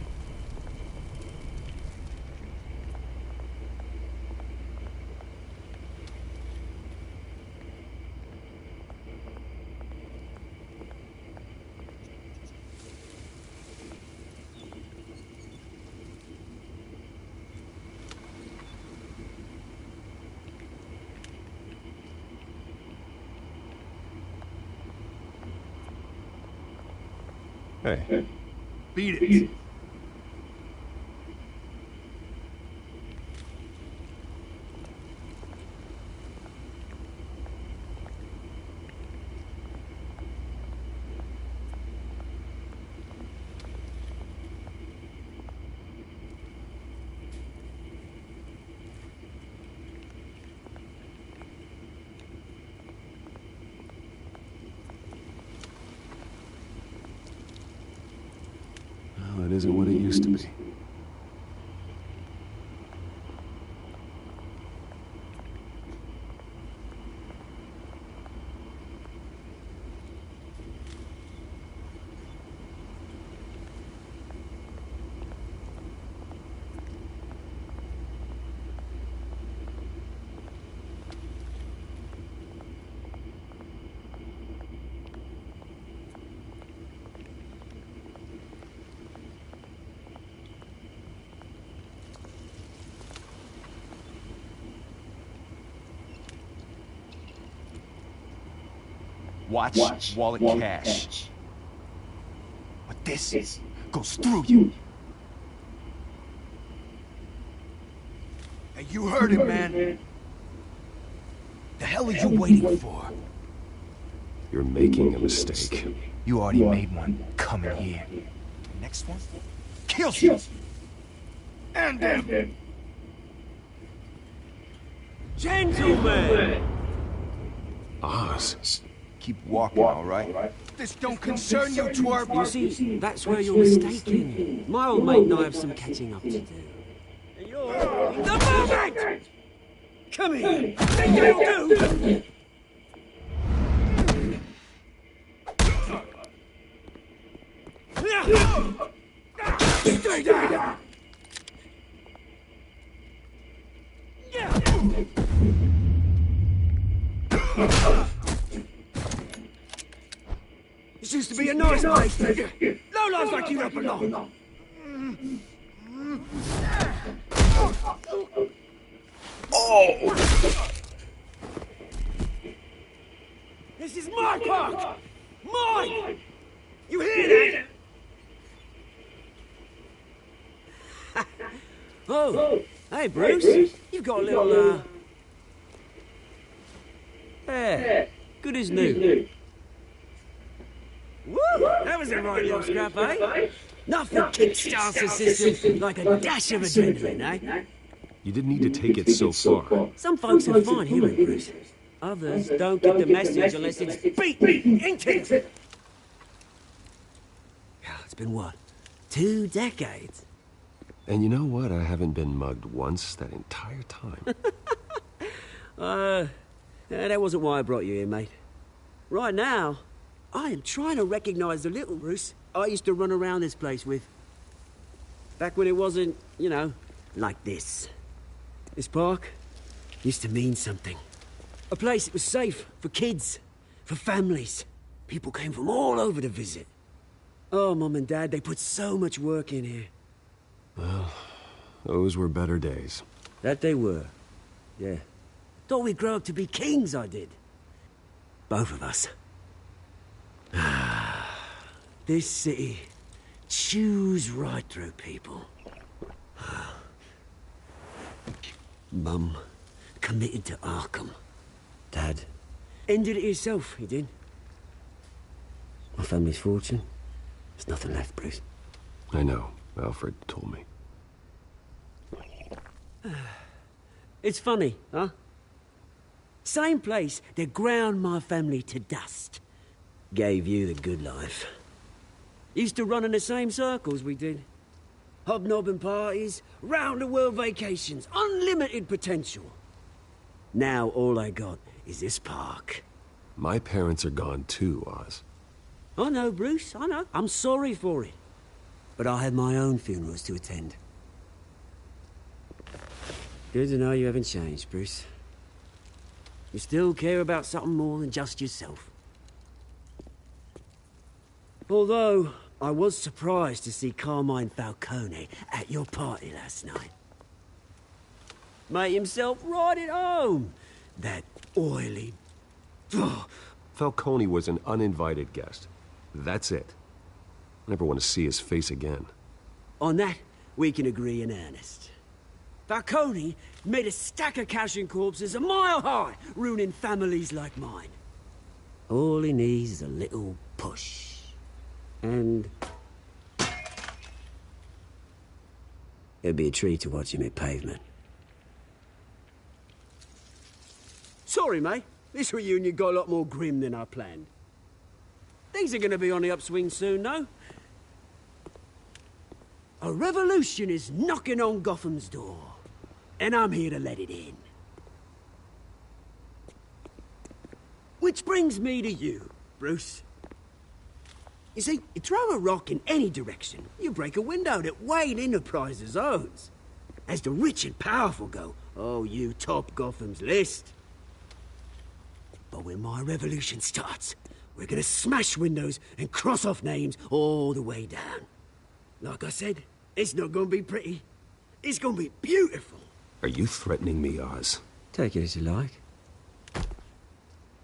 Hey. Beat it. Well, it isn't what it used to be. Watch wallet cash. But this goes through you. Hey, you heard him, man. The hell are you waiting for? You're making a mistake. You already made one. Coming here. The next one kills you. And them. Gentlemen! Oz. Keep walking, all right? This don't concern you, twerp. You see, that's where you're mistaken. My old mate and I have some catching up to do. The moment! Come here! Think you'll do? Stay down! This used to be a nice place. No lives like you don't belong. Oh! This is my park! Mine! You hear that? Oh, hey Bruce. You've got a little, Yeah, good as new. Woo! That was a right little scrap, eh? Nothing kickstarts the system like a dash of adrenaline, eh? You didn't need to take it so far. Some folks are fine hearing, Bruce. Others don't get the message unless it's beaten into them. It's been what? 2 decades? And you know what? I haven't been mugged once that entire time. That wasn't why I brought you here, mate. Right now, I am trying to recognize the little Bruce I used to run around this place with. Back when it wasn't, you know, like this. This park used to mean something. A place that was safe for kids, for families. People came from all over to visit. Oh, Mum and Dad, they put so much work in here. Well, those were better days. That they were. Yeah. Thought we'd grow up to be kings, I did. Both of us. This city chews right through people. Mum committed to Arkham. Dad ended it himself, he did. My family's fortune. There's nothing left, Bruce. I know. Alfred told me. It's funny, huh? Same place that ground my family to dust. Gave you the good life. Used to run in the same circles we did. Hobnobbing parties, round-the-world vacations, unlimited potential. Now all I got is this park. My parents are gone too, Oz. I know, Bruce, I know. I'm sorry for it. But I had my own funerals to attend. Good to know you haven't changed, Bruce. You still care about something more than just yourself. Although, I was surprised to see Carmine Falcone at your party last night. Made himself right at home. That oily... Falcone was an uninvited guest. That's it. I never want to see his face again. On that, we can agree in earnest. Falcone made a stack of cash and corpses a mile high, ruining families like mine. All he needs is a little push. And... it'd be a treat to watch him hit pavement. Sorry, mate. This reunion got a lot more grim than I planned. Things are gonna be on the upswing soon, though. A revolution is knocking on Gotham's door. And I'm here to let it in. Which brings me to you, Bruce. You see, you throw a rock in any direction, you break a window that Wayne Enterprises owns. As the rich and powerful go, oh, you top Gotham's list. But when my revolution starts, we're gonna smash windows and cross off names all the way down. Like I said, it's not gonna be pretty. It's gonna be beautiful. Are you threatening me, Oz? Take it as you like.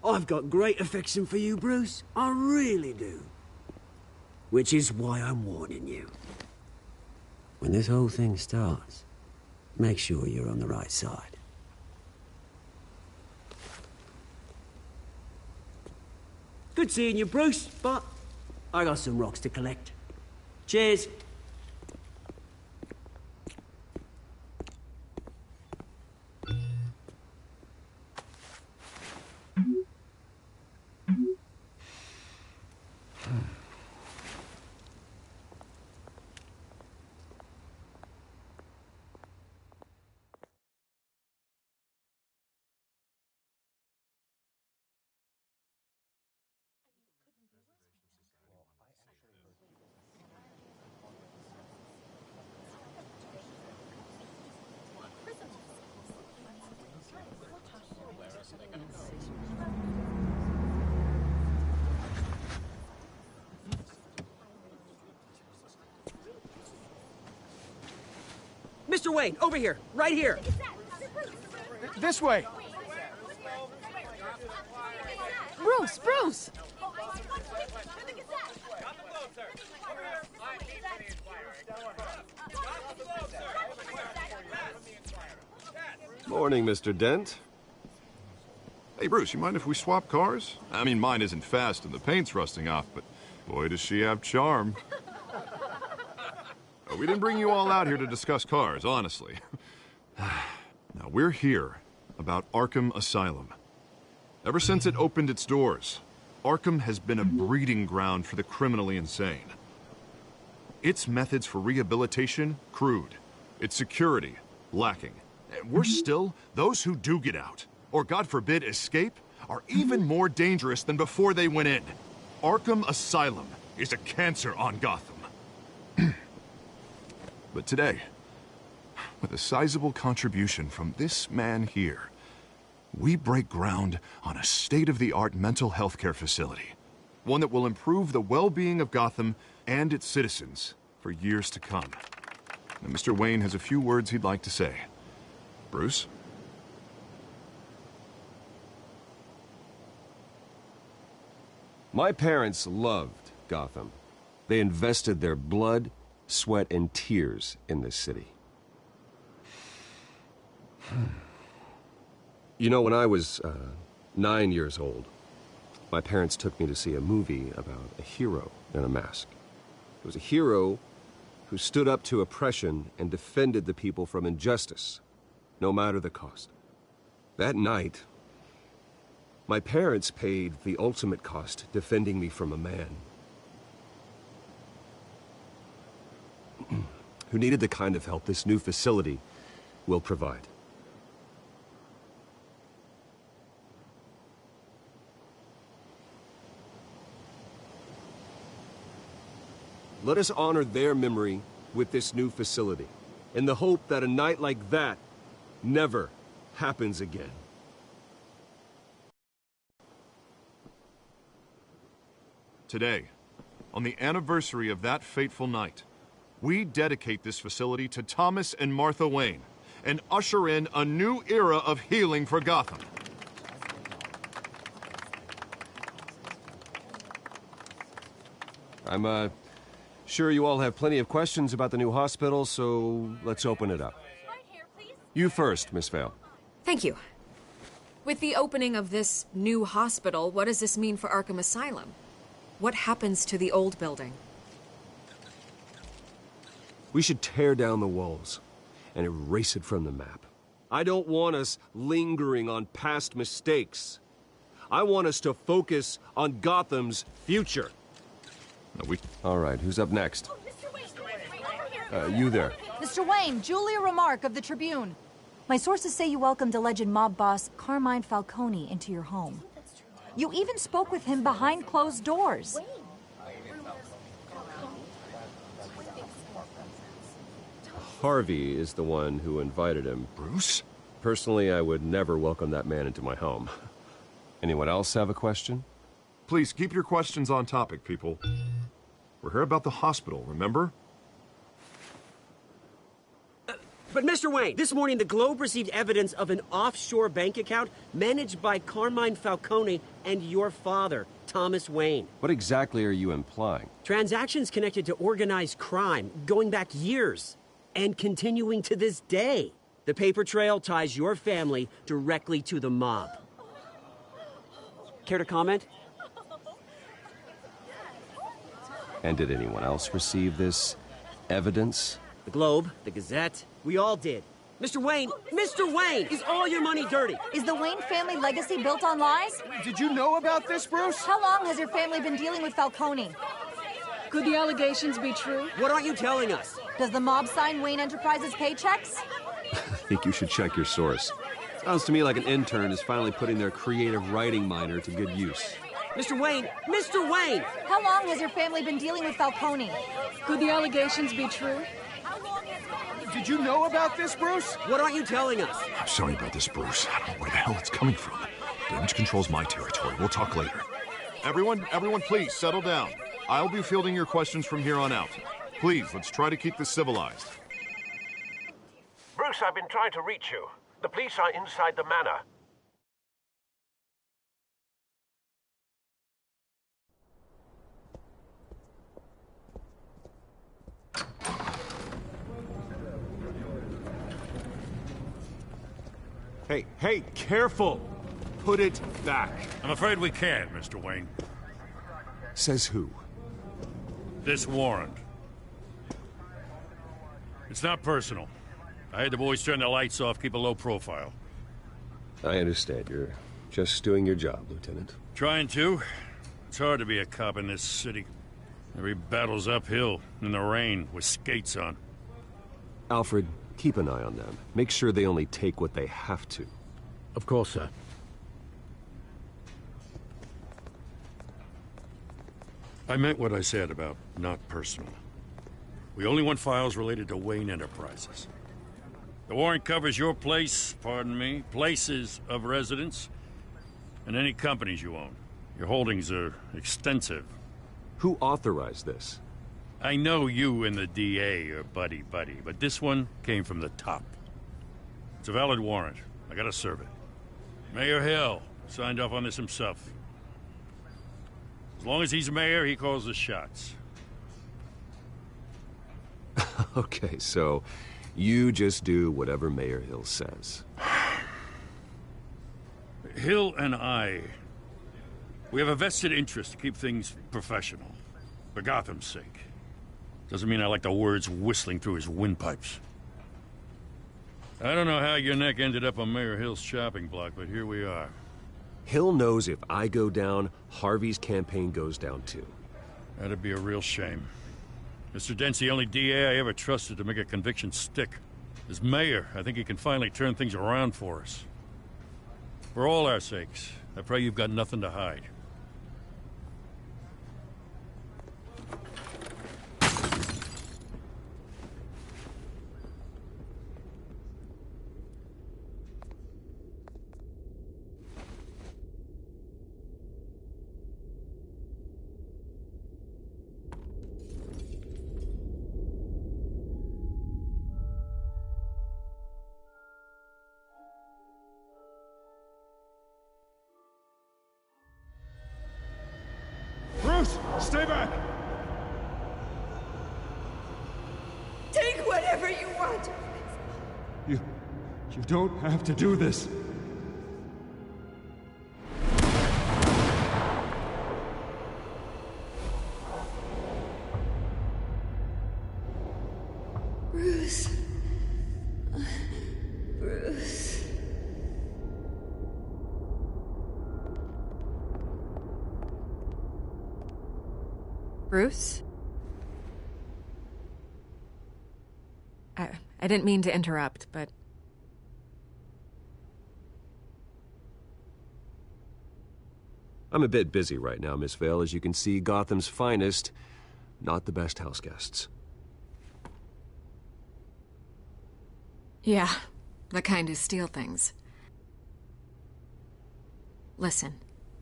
I've got great affection for you, Bruce. I really do. Which is why I'm warning you. When this whole thing starts, make sure you're on the right side. Good seeing you, Bruce, but I got some rocks to collect. Cheers. Mr. Wayne, over here, right here. This way. Bruce, Bruce! Morning, Mr. Dent. Hey, Bruce, you mind if we swap cars? I mean, mine isn't fast and the paint's rusting off, but boy, does she have charm. We didn't bring you all out here to discuss cars, honestly. Now, we're here about Arkham Asylum. Ever since it opened its doors, Arkham has been a breeding ground for the criminally insane. Its methods for rehabilitation, crude. Its security, lacking. And worse still, those who do get out, or God forbid escape, are even more dangerous than before they went in. Arkham Asylum is a cancer on Gotham. But today, with a sizable contribution from this man here, we break ground on a state-of-the-art mental health care facility. One that will improve the well-being of Gotham and its citizens for years to come. Now, Mr. Wayne has a few words he'd like to say. Bruce? My parents loved Gotham. They invested their blood, sweat, and tears in this city. You know, when I was 9 years old, my parents took me to see a movie about a hero in a mask. It was a hero who stood up to oppression and defended the people from injustice, no matter the cost. That night, my parents paid the ultimate cost defending me from a man who needed the kind of help this new facility will provide. Let us honor their memory with this new facility, in the hope that a night like that never happens again. Today, on the anniversary of that fateful night, we dedicate this facility to Thomas and Martha Wayne and usher in a new era of healing for Gotham. I'm sure you all have plenty of questions about the new hospital, so let's open it up. You first, Miss Vale. Thank you. With the opening of this new hospital, what does this mean for Arkham Asylum? What happens to the old building? We should tear down the walls and erase it from the map. I don't want us lingering on past mistakes. I want us to focus on Gotham's future. All right, who's up next? You there. Mr. Wayne, Julia Remark of the Tribune. My sources say you welcomed alleged mob boss Carmine Falcone into your home. You even spoke with him behind closed doors. Harvey is the one who invited him. Bruce? Personally, I would never welcome that man into my home. Anyone else have a question? Please, keep your questions on topic, people. We're here about the hospital, remember? But Mr. Wayne, this morning the Globe received evidence of an offshore bank account managed by Carmine Falcone and your father, Thomas Wayne. What exactly are you implying? Transactions connected to organized crime going back years and continuing to this day. The paper trail ties your family directly to the mob. Care to comment? And did anyone else receive this evidence? The Globe, the Gazette, we all did. Mr. Wayne, is all your money dirty? Is the Wayne family legacy built on lies? Did you know about this, Bruce? How long has your family been dealing with Falcone? Could the allegations be true? What aren't you telling us? Does the mob sign Wayne Enterprises paychecks? I think you should check your source. Sounds to me like an intern is finally putting their creative writing minor to good use. Mr. Wayne! How long has your family been dealing with Falcone? Could the allegations be true? Did you know about this, Bruce? What aren't you telling us? I'm sorry about this, Bruce. I don't know where the hell it's coming from. Damage control's my territory. We'll talk later. Everyone, please, settle down. I'll be fielding your questions from here on out. Please, let's try to keep this civilized. Bruce, I've been trying to reach you. The police are inside the manor. Hey, careful! Put it back. I'm afraid we can't, Mr. Wayne. Says who? This warrant. It's not personal. I had the boys turn the lights off, keep a low profile. I understand. You're just doing your job, Lieutenant. Trying to. It's hard to be a cop in this city. Every battle's uphill, in the rain, with skates on. Alfred, keep an eye on them. Make sure they only take what they have to. Of course, sir. I meant what I said about not personal. We only want files related to Wayne Enterprises. The warrant covers your place, pardon me, places of residence, and any companies you own. Your holdings are extensive. Who authorized this? I know you and the DA are buddy-buddy, but this one came from the top. It's a valid warrant. I gotta serve it. Mayor Hill signed off on this himself. As long as he's mayor, he calls the shots. Okay, so you just do whatever Mayor Hill says. Hill and I, we have a vested interest to keep things professional. For Gotham's sake. Doesn't mean I like the words whistling through his windpipes. I don't know how your neck ended up on Mayor Hill's chopping block, but here we are. Hill knows if I go down, Harvey's campaign goes down too. That'd be a real shame. Mr. Dent's the only DA I ever trusted to make a conviction stick. As mayor, I think he can finally turn things around for us. For all our sakes, I pray you've got nothing to hide. Bruce, stay back! Take whatever you want. You don't have to do this. Bruce. Bruce. Bruce? I didn't mean to interrupt, but... I'm a bit busy right now, Miss Vale. As you can see, Gotham's finest, not the best house guests. Yeah, the kind who steal things. Listen,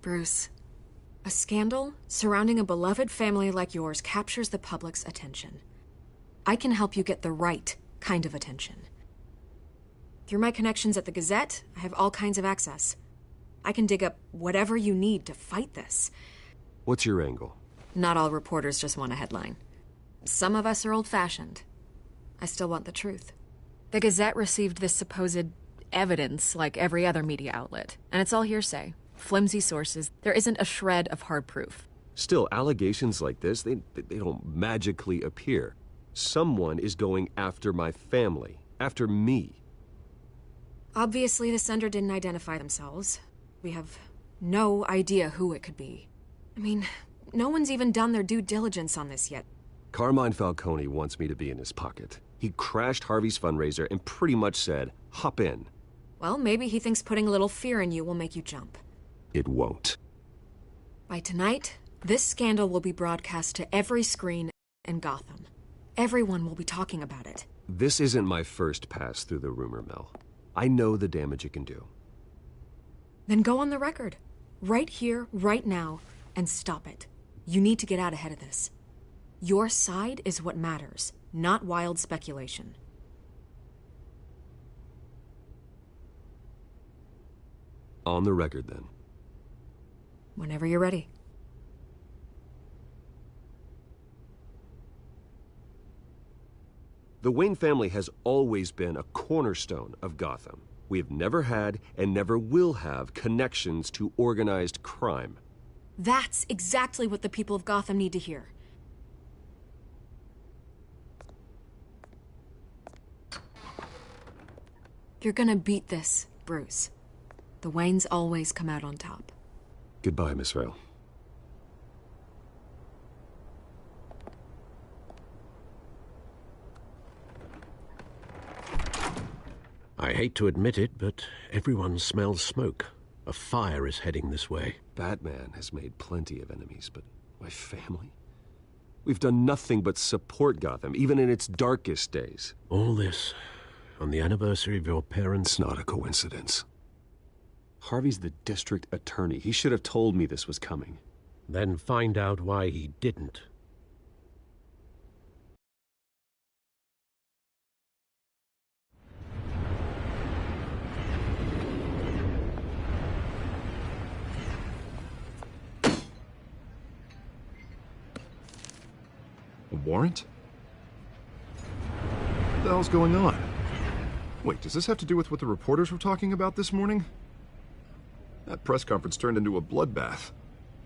Bruce. A scandal surrounding a beloved family like yours captures the public's attention. I can help you get the right kind of attention. Through my connections at the Gazette, I have all kinds of access. I can dig up whatever you need to fight this. What's your angle? Not all reporters just want a headline. Some of us are old-fashioned. I still want the truth. The Gazette received this supposed evidence like every other media outlet, and it's all hearsay. Flimsy sources. There isn't a shred of hard proof. Still, allegations like this, they don't magically appear. Someone is going after my family, after me. Obviously, the sender didn't identify themselves. We have no idea who it could be. I mean, no one's even done their due diligence on this yet. Carmine Falcone wants me to be in his pocket. He crashed Harvey's fundraiser and pretty much said, hop in. Well, maybe he thinks putting a little fear in you will make you jump. It won't. By tonight, this scandal will be broadcast to every screen in Gotham. Everyone will be talking about it. This isn't my first pass through the rumor mill. I know the damage it can do. Then go on the record. Right here, right now, and stop it. You need to get out ahead of this. Your side is what matters, not wild speculation. On the record, then. Whenever you're ready. The Wayne family has always been a cornerstone of Gotham. We have never had and never will have connections to organized crime. That's exactly what the people of Gotham need to hear. You're gonna beat this, Bruce. The Waynes always come out on top. Goodbye, Miss Vale. I hate to admit it, but everyone smells smoke. A fire is heading this way. Batman has made plenty of enemies, but my family? We've done nothing but support Gotham, even in its darkest days. All this on the anniversary of your parents'... It's not a coincidence. Harvey's the district attorney. He should have told me this was coming. Then find out why he didn't. A warrant? What the hell's going on? Wait, does this have to do with what the reporters were talking about this morning? That press conference turned into a bloodbath.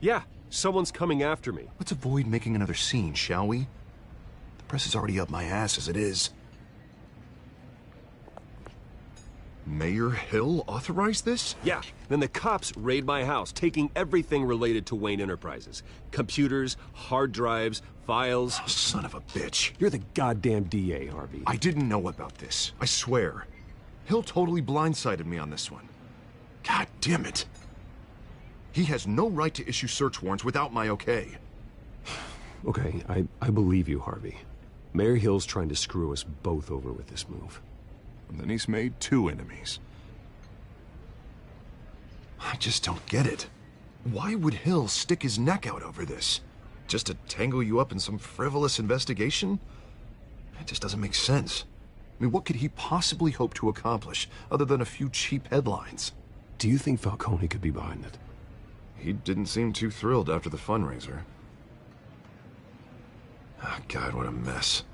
Yeah, someone's coming after me. Let's avoid making another scene, shall we? The press is already up my ass as it is. Mayor Hill authorized this? Yeah, then the cops raid my house, taking everything related to Wayne Enterprises. Computers, hard drives, files. Oh, son of a bitch. You're the goddamn DA, Harvey. I didn't know about this. I swear. Hill totally blindsided me on this one. God damn it. He has no right to issue search warrants without my okay. Okay, I believe you, Harvey. Mayor Hill's trying to screw us both over with this move. And then he's made two enemies. I just don't get it. Why would Hill stick his neck out over this? Just to tangle you up in some frivolous investigation? It just doesn't make sense. I mean, what could he possibly hope to accomplish other than a few cheap headlines? Do you think Falcone could be behind it? He didn't seem too thrilled after the fundraiser. Oh, God, what a mess.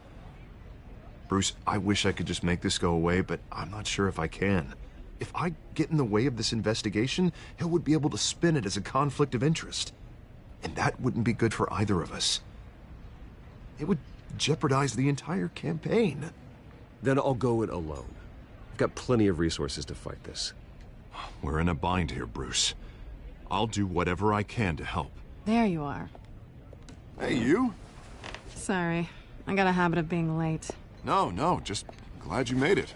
Bruce, I wish I could just make this go away, but I'm not sure if I can. If I get in the way of this investigation, Hill would be able to spin it as a conflict of interest. And that wouldn't be good for either of us. It would jeopardize the entire campaign. Then I'll go it alone. I've got plenty of resources to fight this. We're in a bind here, Bruce. I'll do whatever I can to help. There you are. Hey, you? Sorry. I got a habit of being late. No, just glad you made it.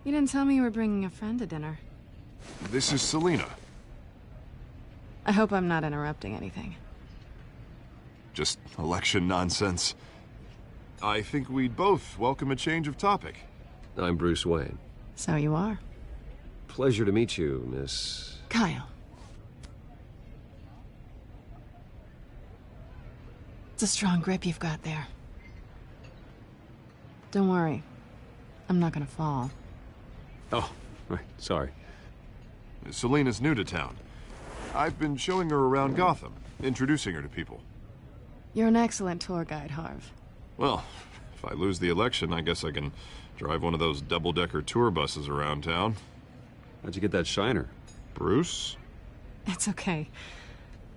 You didn't tell me you were bringing a friend to dinner. This is Selina. I hope I'm not interrupting anything. Just election nonsense. I think we'd both welcome a change of topic. I'm Bruce Wayne. So you are. Pleasure to meet you, Miss... Kyle. It's a strong grip you've got there. Don't worry. I'm not gonna fall. Oh, right, sorry. Selina's new to town. I've been showing her around Gotham, introducing her to people. You're an excellent tour guide, Harv. Well, if I lose the election, I guess I can drive one of those double-decker tour buses around town. How'd you get that shiner? Bruce? It's okay.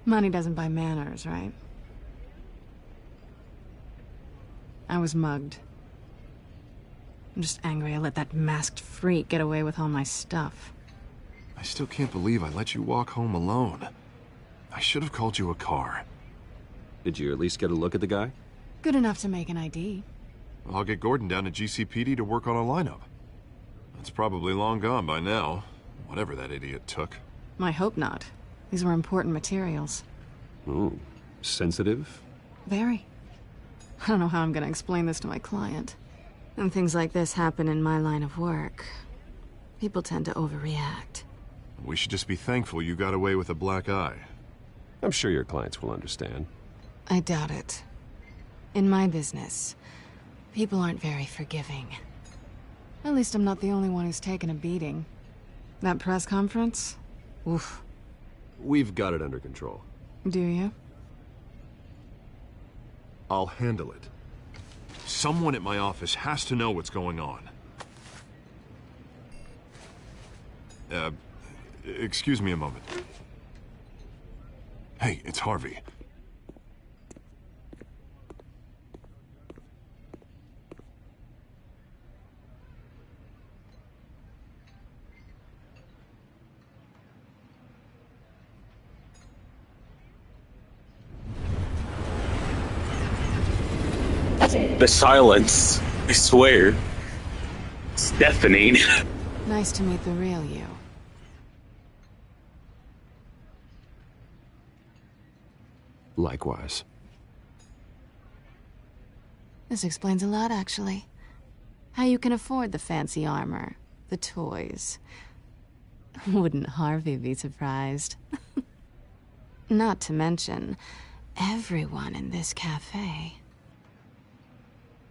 Money doesn't buy manners, right? I was mugged. I'm just angry I let that masked freak get away with all my stuff. I still can't believe I let you walk home alone. I should have called you a car. Did you at least get a look at the guy? Good enough to make an ID. I'll get Gordon down to GCPD to work on a lineup. That's probably long gone by now, whatever that idiot took. I hope not. These were important materials. Ooh, sensitive? Very. I don't know how I'm gonna explain this to my client. When things like this happen in my line of work, people tend to overreact. We should just be thankful you got away with a black eye. I'm sure your clients will understand. I doubt it. In my business, people aren't very forgiving. At least I'm not the only one who's taken a beating. That press conference? Oof. We've got it under control. Do you? I'll handle it. Someone at my office has to know what's going on. Excuse me a moment. Hey, it's Harvey. The silence, I swear. It's deafening. Nice to meet the real you. Likewise. This explains a lot, actually. How you can afford the fancy armor, the toys. Wouldn't Harvey be surprised? Not to mention, everyone in this cafe.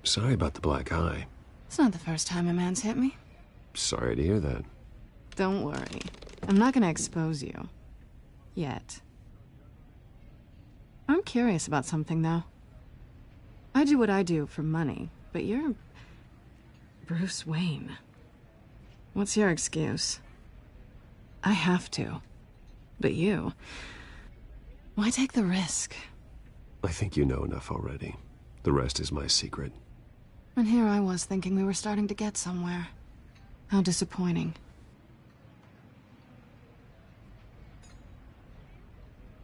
Sorry about the black eye. It's not the first time a man's hit me. Sorry to hear that. Don't worry. I'm not gonna expose you. Yet. I'm curious about something, though. I do what I do for money, but you're... Bruce Wayne. What's your excuse? I have to. But you... Why take the risk? I think you know enough already. The rest is my secret. And here I was thinking we were starting to get somewhere. How disappointing.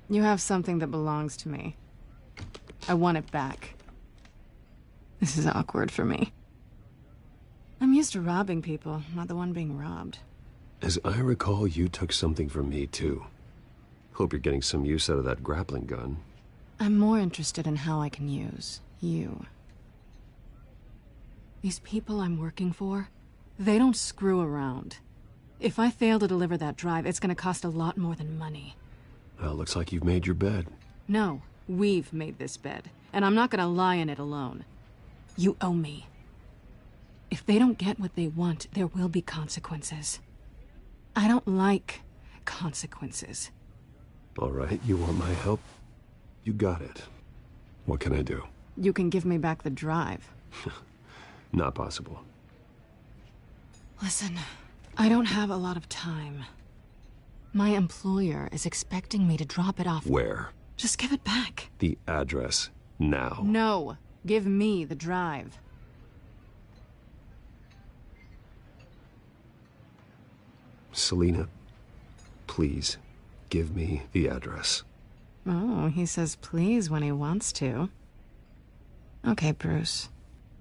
You have something that belongs to me. I want it back. This is awkward for me. I'm used to robbing people, not the one being robbed. As I recall, you took something from me, too. Hope you're getting some use out of that grappling gun. I'm more interested in how I can use you. These people I'm working for, they don't screw around. If I fail to deliver that drive, it's gonna cost a lot more than money. Well, looks like you've made your bed. No, we've made this bed, and I'm not gonna lie in it alone. You owe me. If they don't get what they want, there will be consequences. I don't like consequences. All right, you want my help? You got it. What can I do? You can give me back the drive. Not possible. Listen, I don't have a lot of time. My employer is expecting me to drop it off. Where? Just give it back. The address, now. No, give me the drive. Selina, please, give me the address. Oh, he says please when he wants to. Okay, Bruce.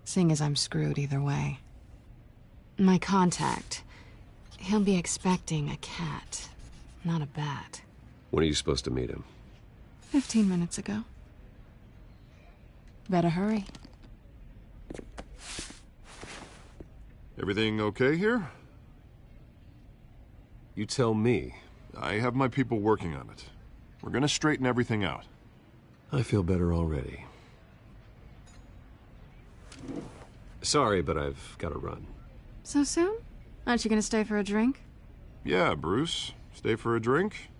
Seeing as I'm screwed either way. My contact. He'll be expecting a cat, not a bat. When are you supposed to meet him? 15 minutes ago. Better hurry. Everything okay here? You tell me. I have my people working on it. We're gonna straighten everything out. I feel better already. Sorry, but I've got to run. So soon? Aren't you gonna stay for a drink? Yeah, Bruce. Stay for a drink?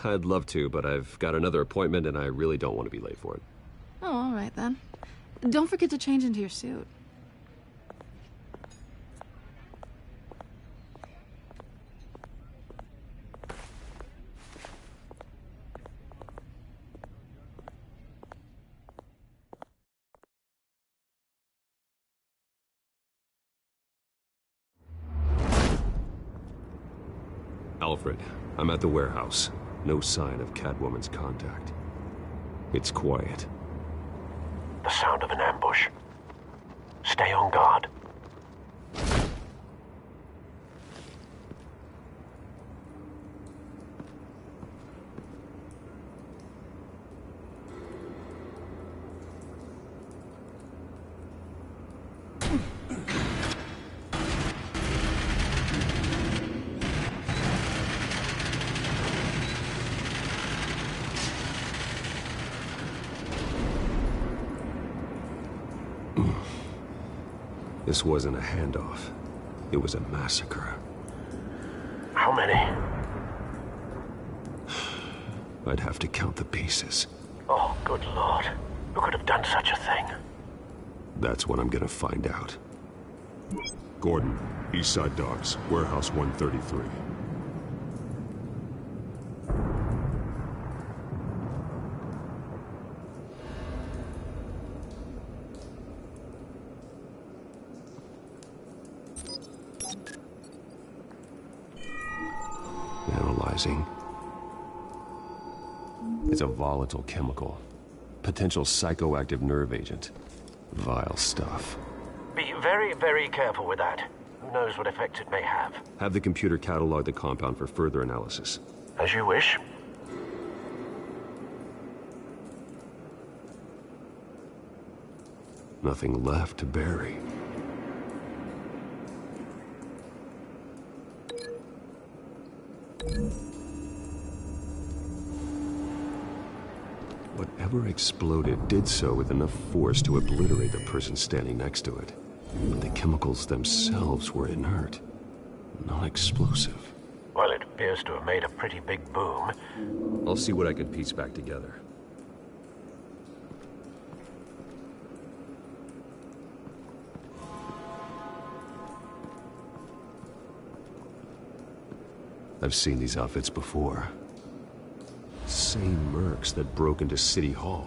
I'd love to, but I've got another appointment and I really don't want to be late for it. Oh, all right then. Don't forget to change into your suit. Alfred, I'm at the warehouse. No sign of Catwoman's contact. It's quiet. The sound of an ambush. Stay on guard. This wasn't a handoff. It was a massacre. How many? I'd have to count the pieces. Oh, good Lord. Who could have done such a thing? That's what I'm gonna find out. Gordon, Eastside Docks, Warehouse 133. Analyzing. It's a volatile chemical. Potential psychoactive nerve agent. Vile stuff. Be very, very careful with that. Who knows what effect it may have. Have the computer catalog the compound for further analysis. As you wish. Nothing left to bury. Whatever exploded did so with enough force to obliterate the person standing next to it. But the chemicals themselves were inert, non-explosive. Well, it appears to have made a pretty big boom. I'll see what I can piece back together. I've seen these outfits before. Same mercs that broke into City Hall.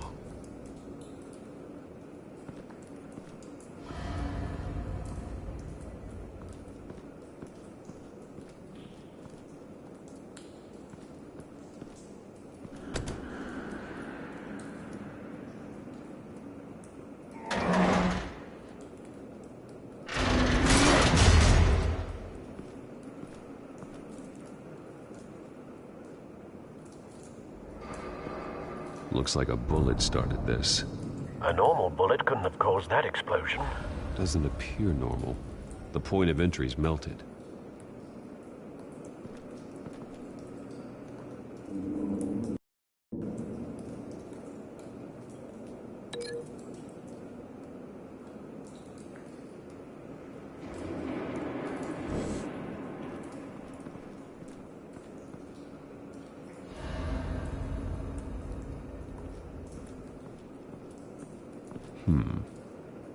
Looks like a bullet started this. A normal bullet couldn't have caused that explosion. Doesn't appear normal. The point of entry's melted.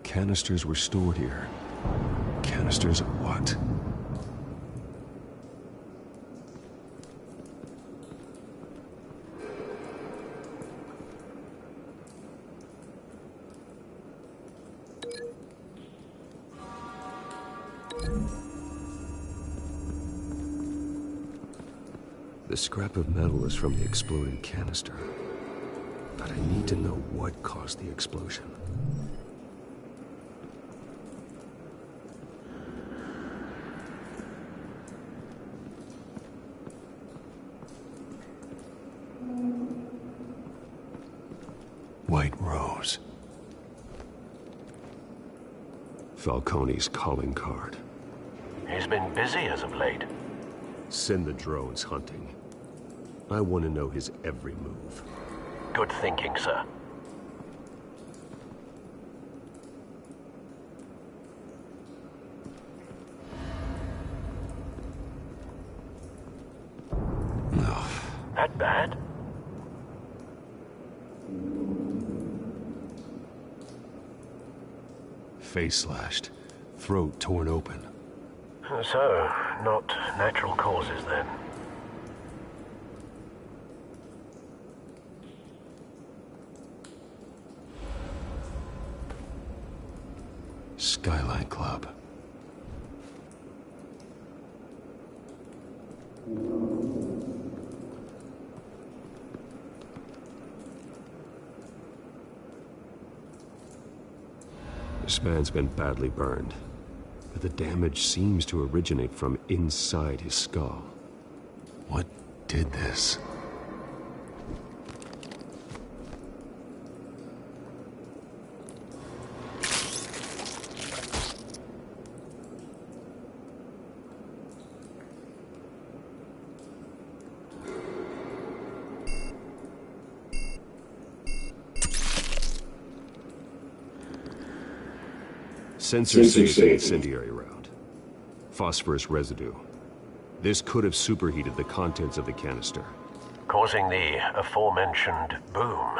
Canisters were stored here. Canisters of what? The scrap of metal is from the exploding canister. But I need to know what caused the explosion. White Rose. Falcone's calling card. He's been busy as of late. Send the drones hunting. I want to know his every move. Good thinking, sir. That bad? Face slashed, throat torn open. So, not natural causes then. Skyline Club. This man's been badly burned, but the damage seems to originate from inside his skull. What did this? Sensors say incendiary round. Phosphorus residue. This could have superheated the contents of the canister. causing the aforementioned boom.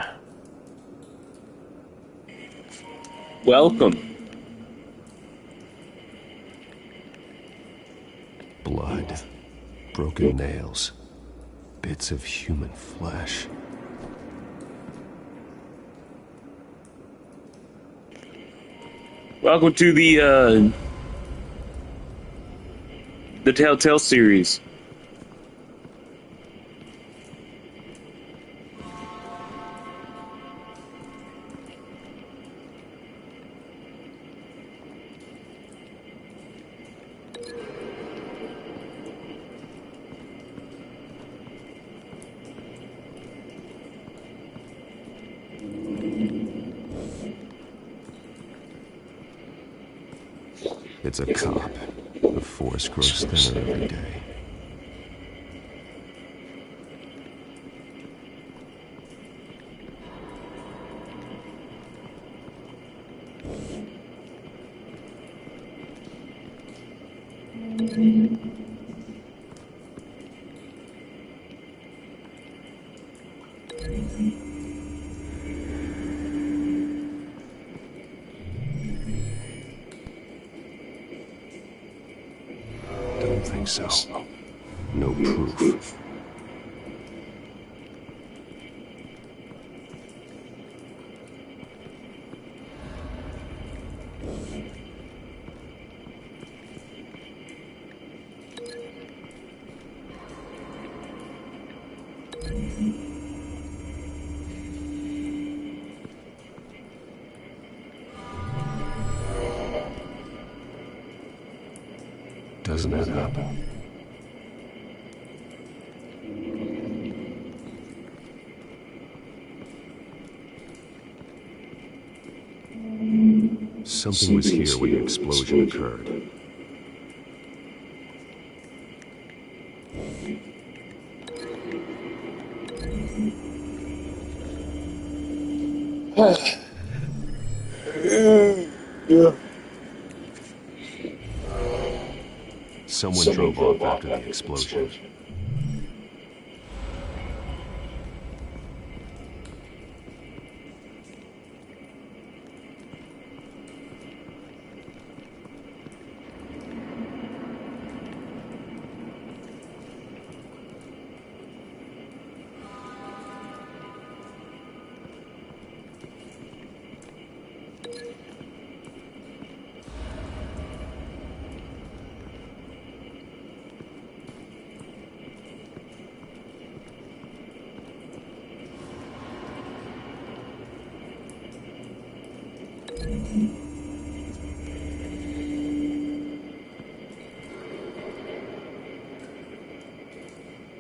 Welcome. Blood, broken nails, bits of human flesh. Welcome to the Telltale series. It's a cop. The force grows thinner every day. Don't think so. No proof. Doesn't add up. Something was here when the explosion occurred. Someone drove off after the explosion.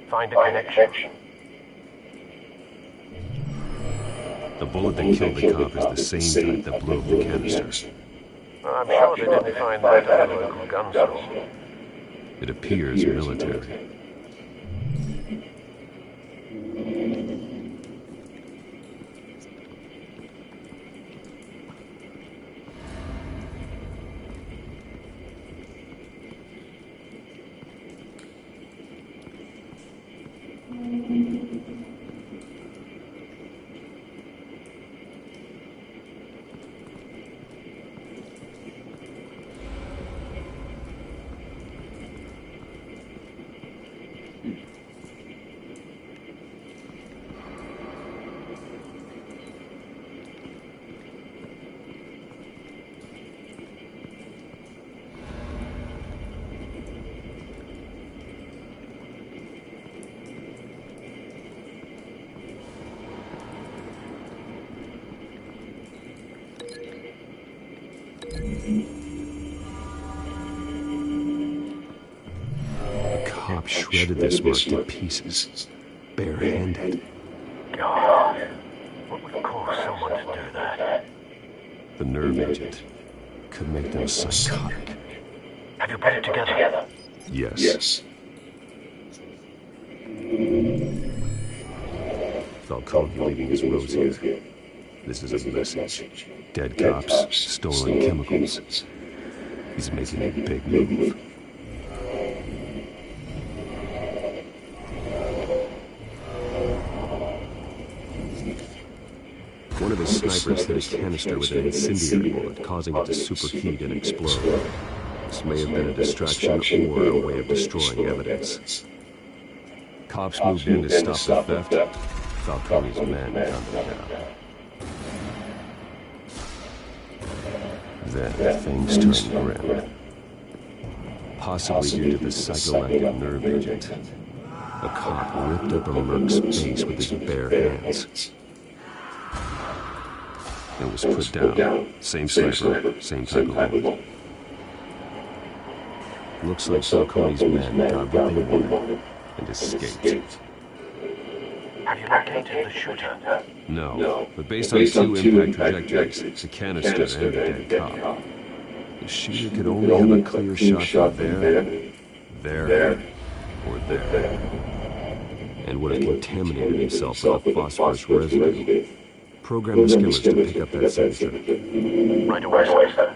Find a connection. The bullet that killed the cop is the same type that blew up the canister. I'm sure they didn't find that at a local gun store. It appears military. The cop shredded this mark to pieces, barehanded. God, what would cause someone to do that? The nerve agent could make them psychotic. Have you put it together? Yes. Falcone leaving his rose here. This is a message. Dead cops, stolen chemicals. He's making a big move. One of his snipers hit a canister with an incendiary bullet, causing it to superheat and explode. This may have been a distraction or a way of destroying evidence. Cops moved in to stop the theft. Falcone's men gunned them down. Then things turned grim. Possibly due to the psychoactive nerve agent. A cop ripped up a merc's face with his bare hands. It was put down. Same sniper, same type of bullet. Looks like Falcone's men got what they wanted and escaped. Have you located the shooter? No, but based on two impact trajectories, the canister and the dead cop, the shooter could only have a clear shot from there, or there, and would have contaminated himself with a phosphorus residue. Program the skimmers to pick up that signature. Right away, sir.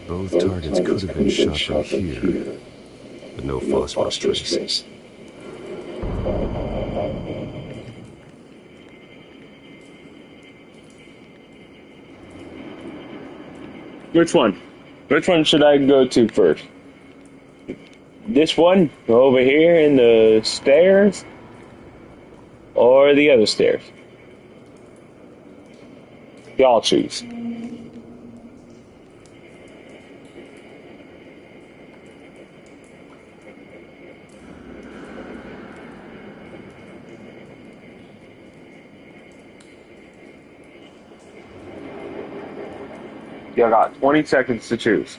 Both targets could have been shot from here, but no phosphorus trace. Which one? Which one should I go to first? This one over here in the stairs? Or the other stairs? Y'all choose. Y'all got 20 seconds to choose.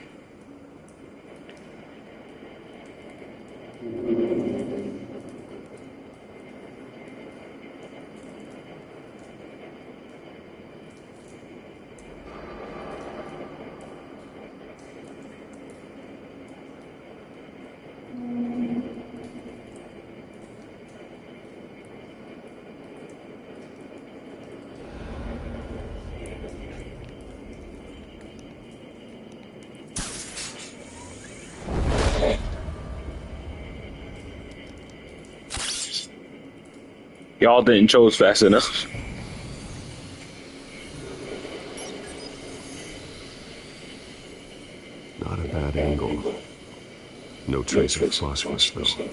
Y'all didn't choose fast enough. Not a bad angle. No trace of phosphorus, though.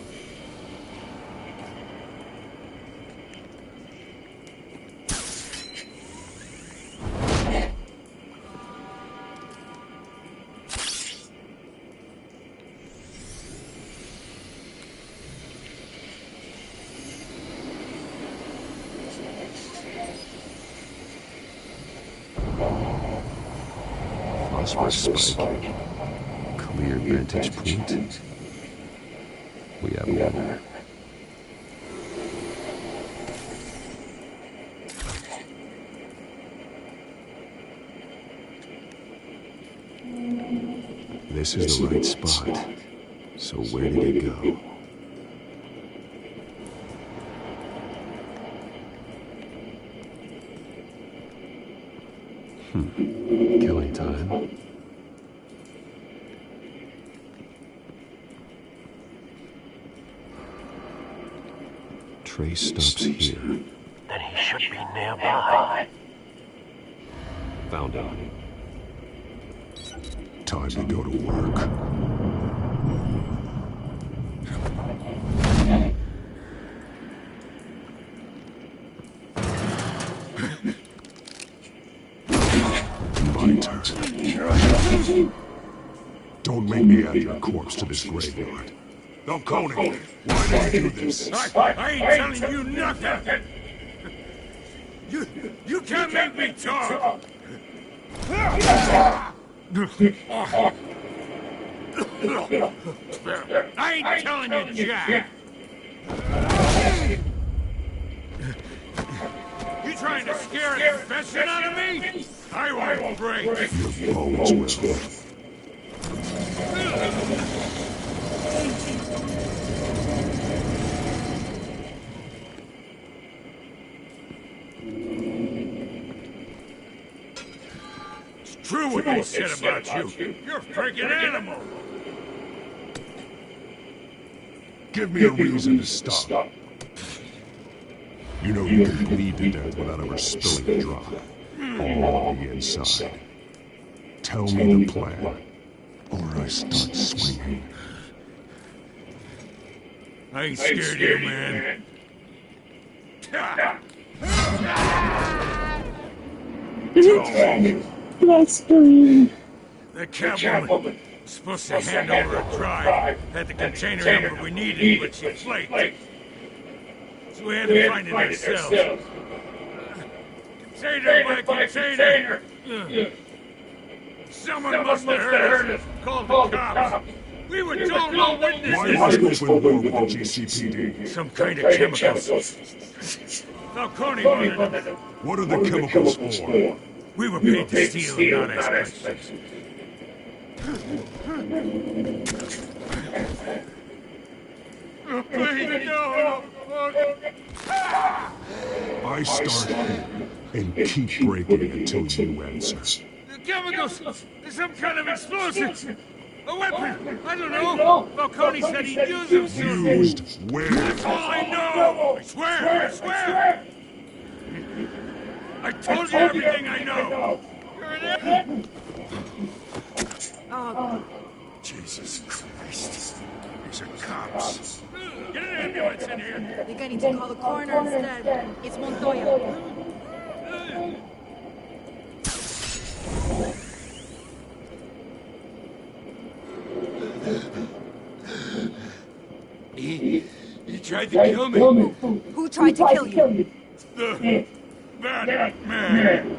Phosphorus spike. Clear vantage point. We have one. This is the right spot. So where did it go? Killing time. Trace stops here. Then he should be nearby. Found him. Time to go to work. My turn. Don't make me add your corpse to this graveyard. Now, Coney, why did you do this? I ain't telling you nothing. You can't make me talk. I ain't telling you, Jack. You trying to scare the confession out of me? I won't break. Your bones will. true what they said about you. You're a freaking animal. Give me a reason to stop. You know you can bleed to death without ever spilling a drop. All on the inside. Tell me the plan, or I start swinging. I ain't scared of you, man. That's green. The Catwoman was supposed to hand over a drive. Had the container number we needed, but she flaked. So we had to find it ourselves. Container by container. Someone must have heard us. Called the cops. We were told no witnesses. Why was this open war with the GCPD? Some kind of chemicals. Falcone wanted them. What are the chemicals for? We were paid to steal and not ask questions. Please, no. I start here and keep breaking until you answer. The chemicals! There's some kind of explosive! A weapon! I don't know! Falcone said he'd use them soon! Used where? That's all I know! I swear! I swear! I told you everything I know! You're an Oh, Jesus Christ. These are cops. Get an ambulance in here! Think I need to call the coroner instead. It's Montoya. He tried to kill me. Who tried to kill you? The bad man.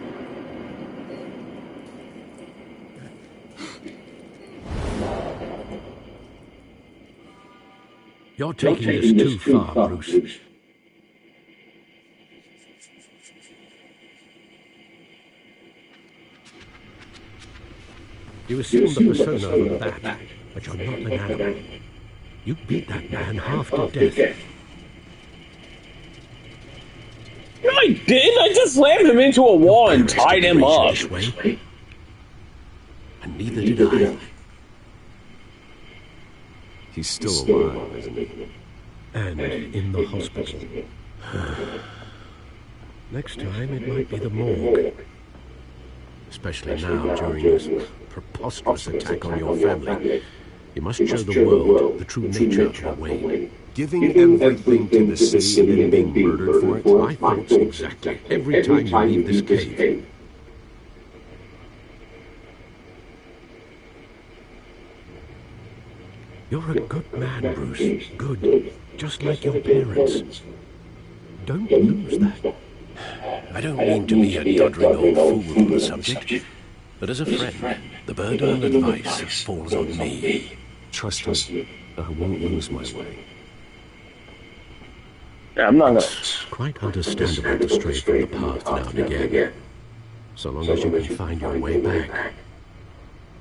You're taking this too far, Bruce. You assume the persona of a bat, but you're not an animal. You beat that man half to death. No, I didn't. I just slammed him into a wall and tied him up. This way. And neither did I. He's still alive, isn't he? And in the hospital. Next time, it might be the morgue. Especially now, during this preposterous attack on your family. You must show the world the true nature of Wayne. Giving everything to the city and then being murdered for it? My thoughts exactly. Every time you leave this cave. You're a good man, Bruce. Good. Just like your parents. Don't lose that. I don't mean to be a doddering old fool on the subject, but as a friend, the burden of advice falls on me. Trust me, I won't lose my way. Yeah, I'm not gonna... It's quite understandable to stray from the path now and again, so long as you can find your way back.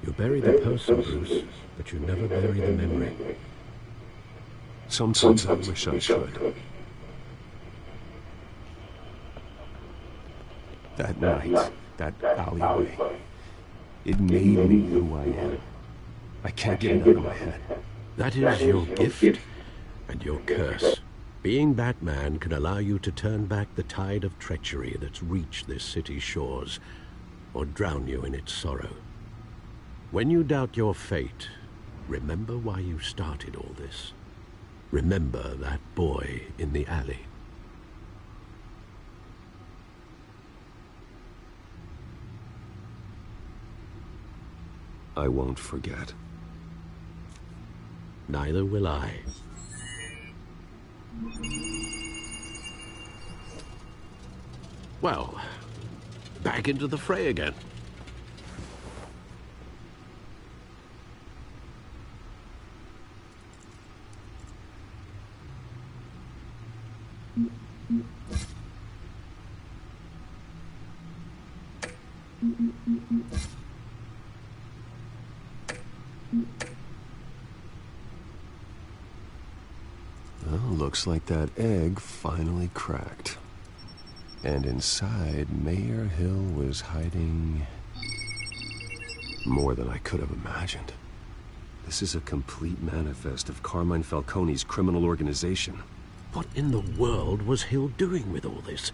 You bury the person, Bruce, but you never bury the memory. Sometimes I wish I could. That night, that alleyway, it made me who I am. I can't get it out of my head. That is your gift and your curse. Being Batman can allow you to turn back the tide of treachery that's reached this city's shores, or drown you in its sorrow. When you doubt your fate, remember why you started all this. Remember that boy in the alley. I won't forget. Neither will I. Well, back into the fray again. Well, looks like that egg finally cracked. And inside, Mayor Hill was hiding... More than I could have imagined. This is a complete manifest of Carmine Falcone's criminal organization. What in the world was Hill doing with all this?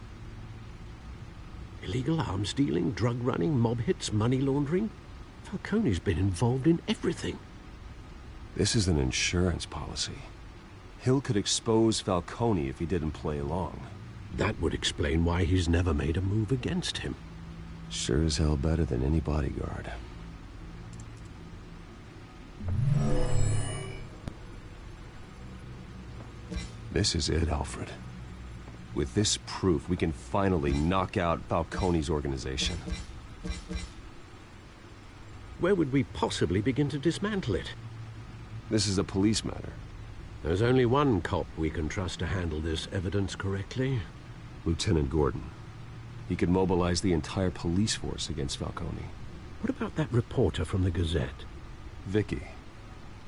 Illegal arms dealing, drug running, mob hits, money laundering? Falcone's been involved in everything. This is an insurance policy. Hill could expose Falcone if he didn't play along. That would explain why he's never made a move against him. Sure as hell better than any bodyguard. This is it, Alfred. With this proof, we can finally knock out Falcone's organization. Where would we possibly begin to dismantle it? This is a police matter. There's only one cop we can trust to handle this evidence correctly. Lieutenant Gordon. He could mobilize the entire police force against Falcone. What about that reporter from the Gazette? Vicky.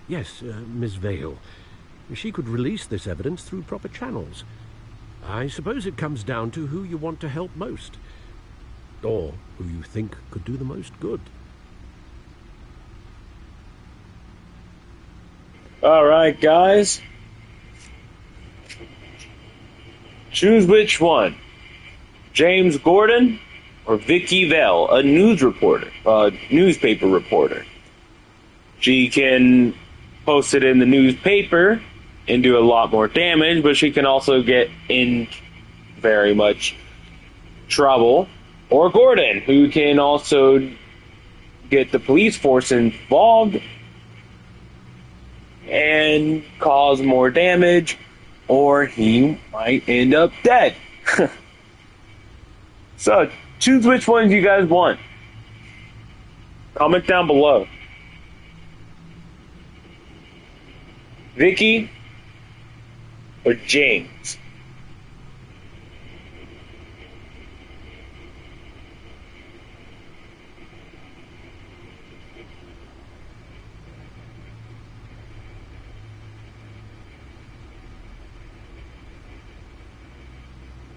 Yes, Miss Vale. She could release this evidence through proper channels. I suppose it comes down to who you want to help most. Or who you think could do the most good. All right, guys. Choose which one. James Gordon or Vicky Vale, a newspaper reporter. She can post it in the newspaper and do a lot more damage, but she can also get in very much trouble. Or Gordon, who can also get the police force involved and cause more damage, or he might end up dead. So, choose which ones you guys want. Comment down below. Vicky or James?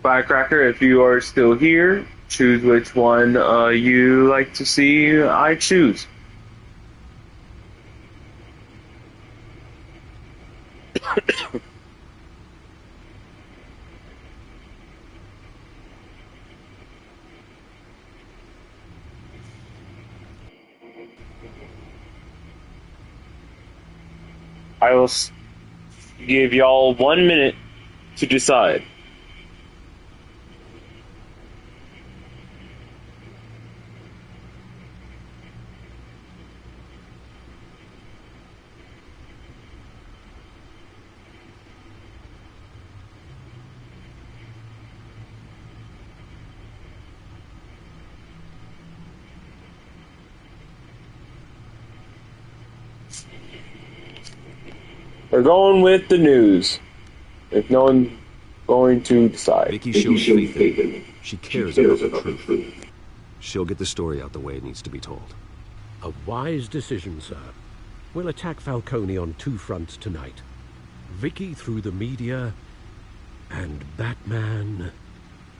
Firecracker, if you are still here, choose which one you like to see I choose. I will give y'all 1 minute to decide. We're going with the news. If no one's going to decide. Vicky shows faith in me. She cares about the truth. She'll get the story out the way it needs to be told. A wise decision, sir. We'll attack Falcone on two fronts tonight. Vicky through the media, and Batman...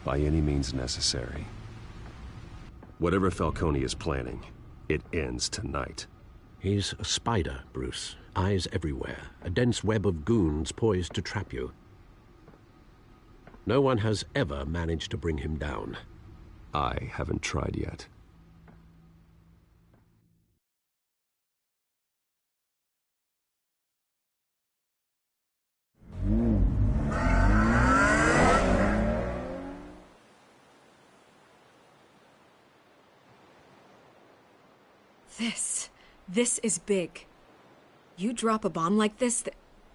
by any means necessary. Whatever Falcone is planning, it ends tonight. He's a spider, Bruce. Eyes everywhere. A dense web of goons poised to trap you. No one has ever managed to bring him down. I haven't tried yet. This is big. You drop a bomb like this,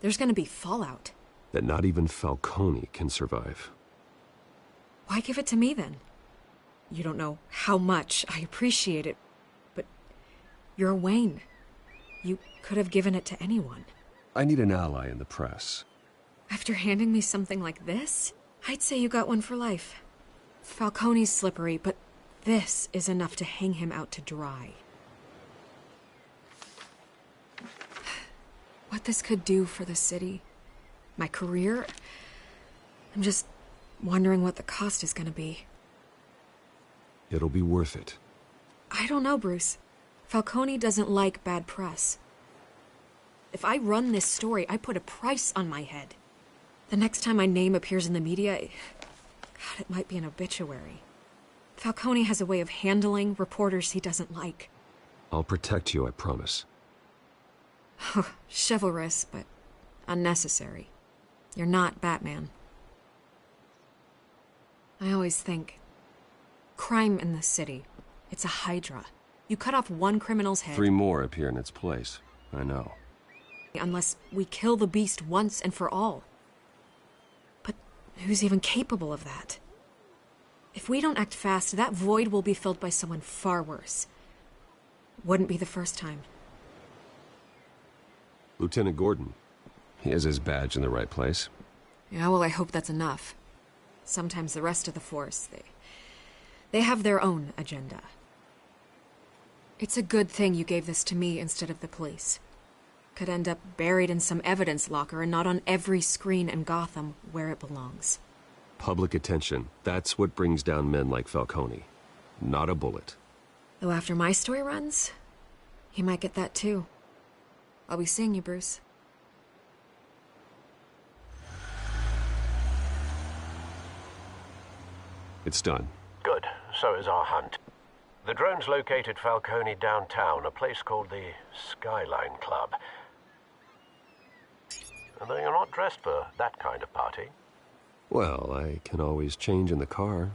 there's gonna be fallout. That not even Falcone can survive. Why give it to me then? You don't know how much I appreciate it, but you're Wayne. You could have given it to anyone. I need an ally in the press. After handing me something like this, I'd say you got one for life. Falcone's slippery, but this is enough to hang him out to dry. What this could do for the city, my career, I'm just wondering what the cost is gonna be. It'll be worth it. I don't know, Bruce. Falcone doesn't like bad press. If I run this story, I put a price on my head. The next time my name appears in the media, God, it might be an obituary. Falcone has a way of handling reporters he doesn't like. I'll protect you, I promise. Chivalrous, but unnecessary. You're not Batman. I always think, crime in this city, it's a hydra. You cut off one criminal's head... 3 more appear in its place. I know. Unless we kill the beast once and for all. But who's even capable of that? If we don't act fast, that void will be filled by someone far worse. Wouldn't be the first time. Lieutenant Gordon. He has his badge in the right place. Yeah, well, I hope that's enough. Sometimes the rest of the force, they have their own agenda. It's a good thing you gave this to me instead of the police. Could end up buried in some evidence locker and not on every screen in Gotham where it belongs. Public attention. That's what brings down men like Falcone. Not a bullet. Though after my story runs, he might get that too. I'll be seeing you, Bruce. It's done. Good. So is our hunt. The drones located Falcone downtown, a place called the Skyline Club. And though you're not dressed for that kind of party. Well, I can always change in the car.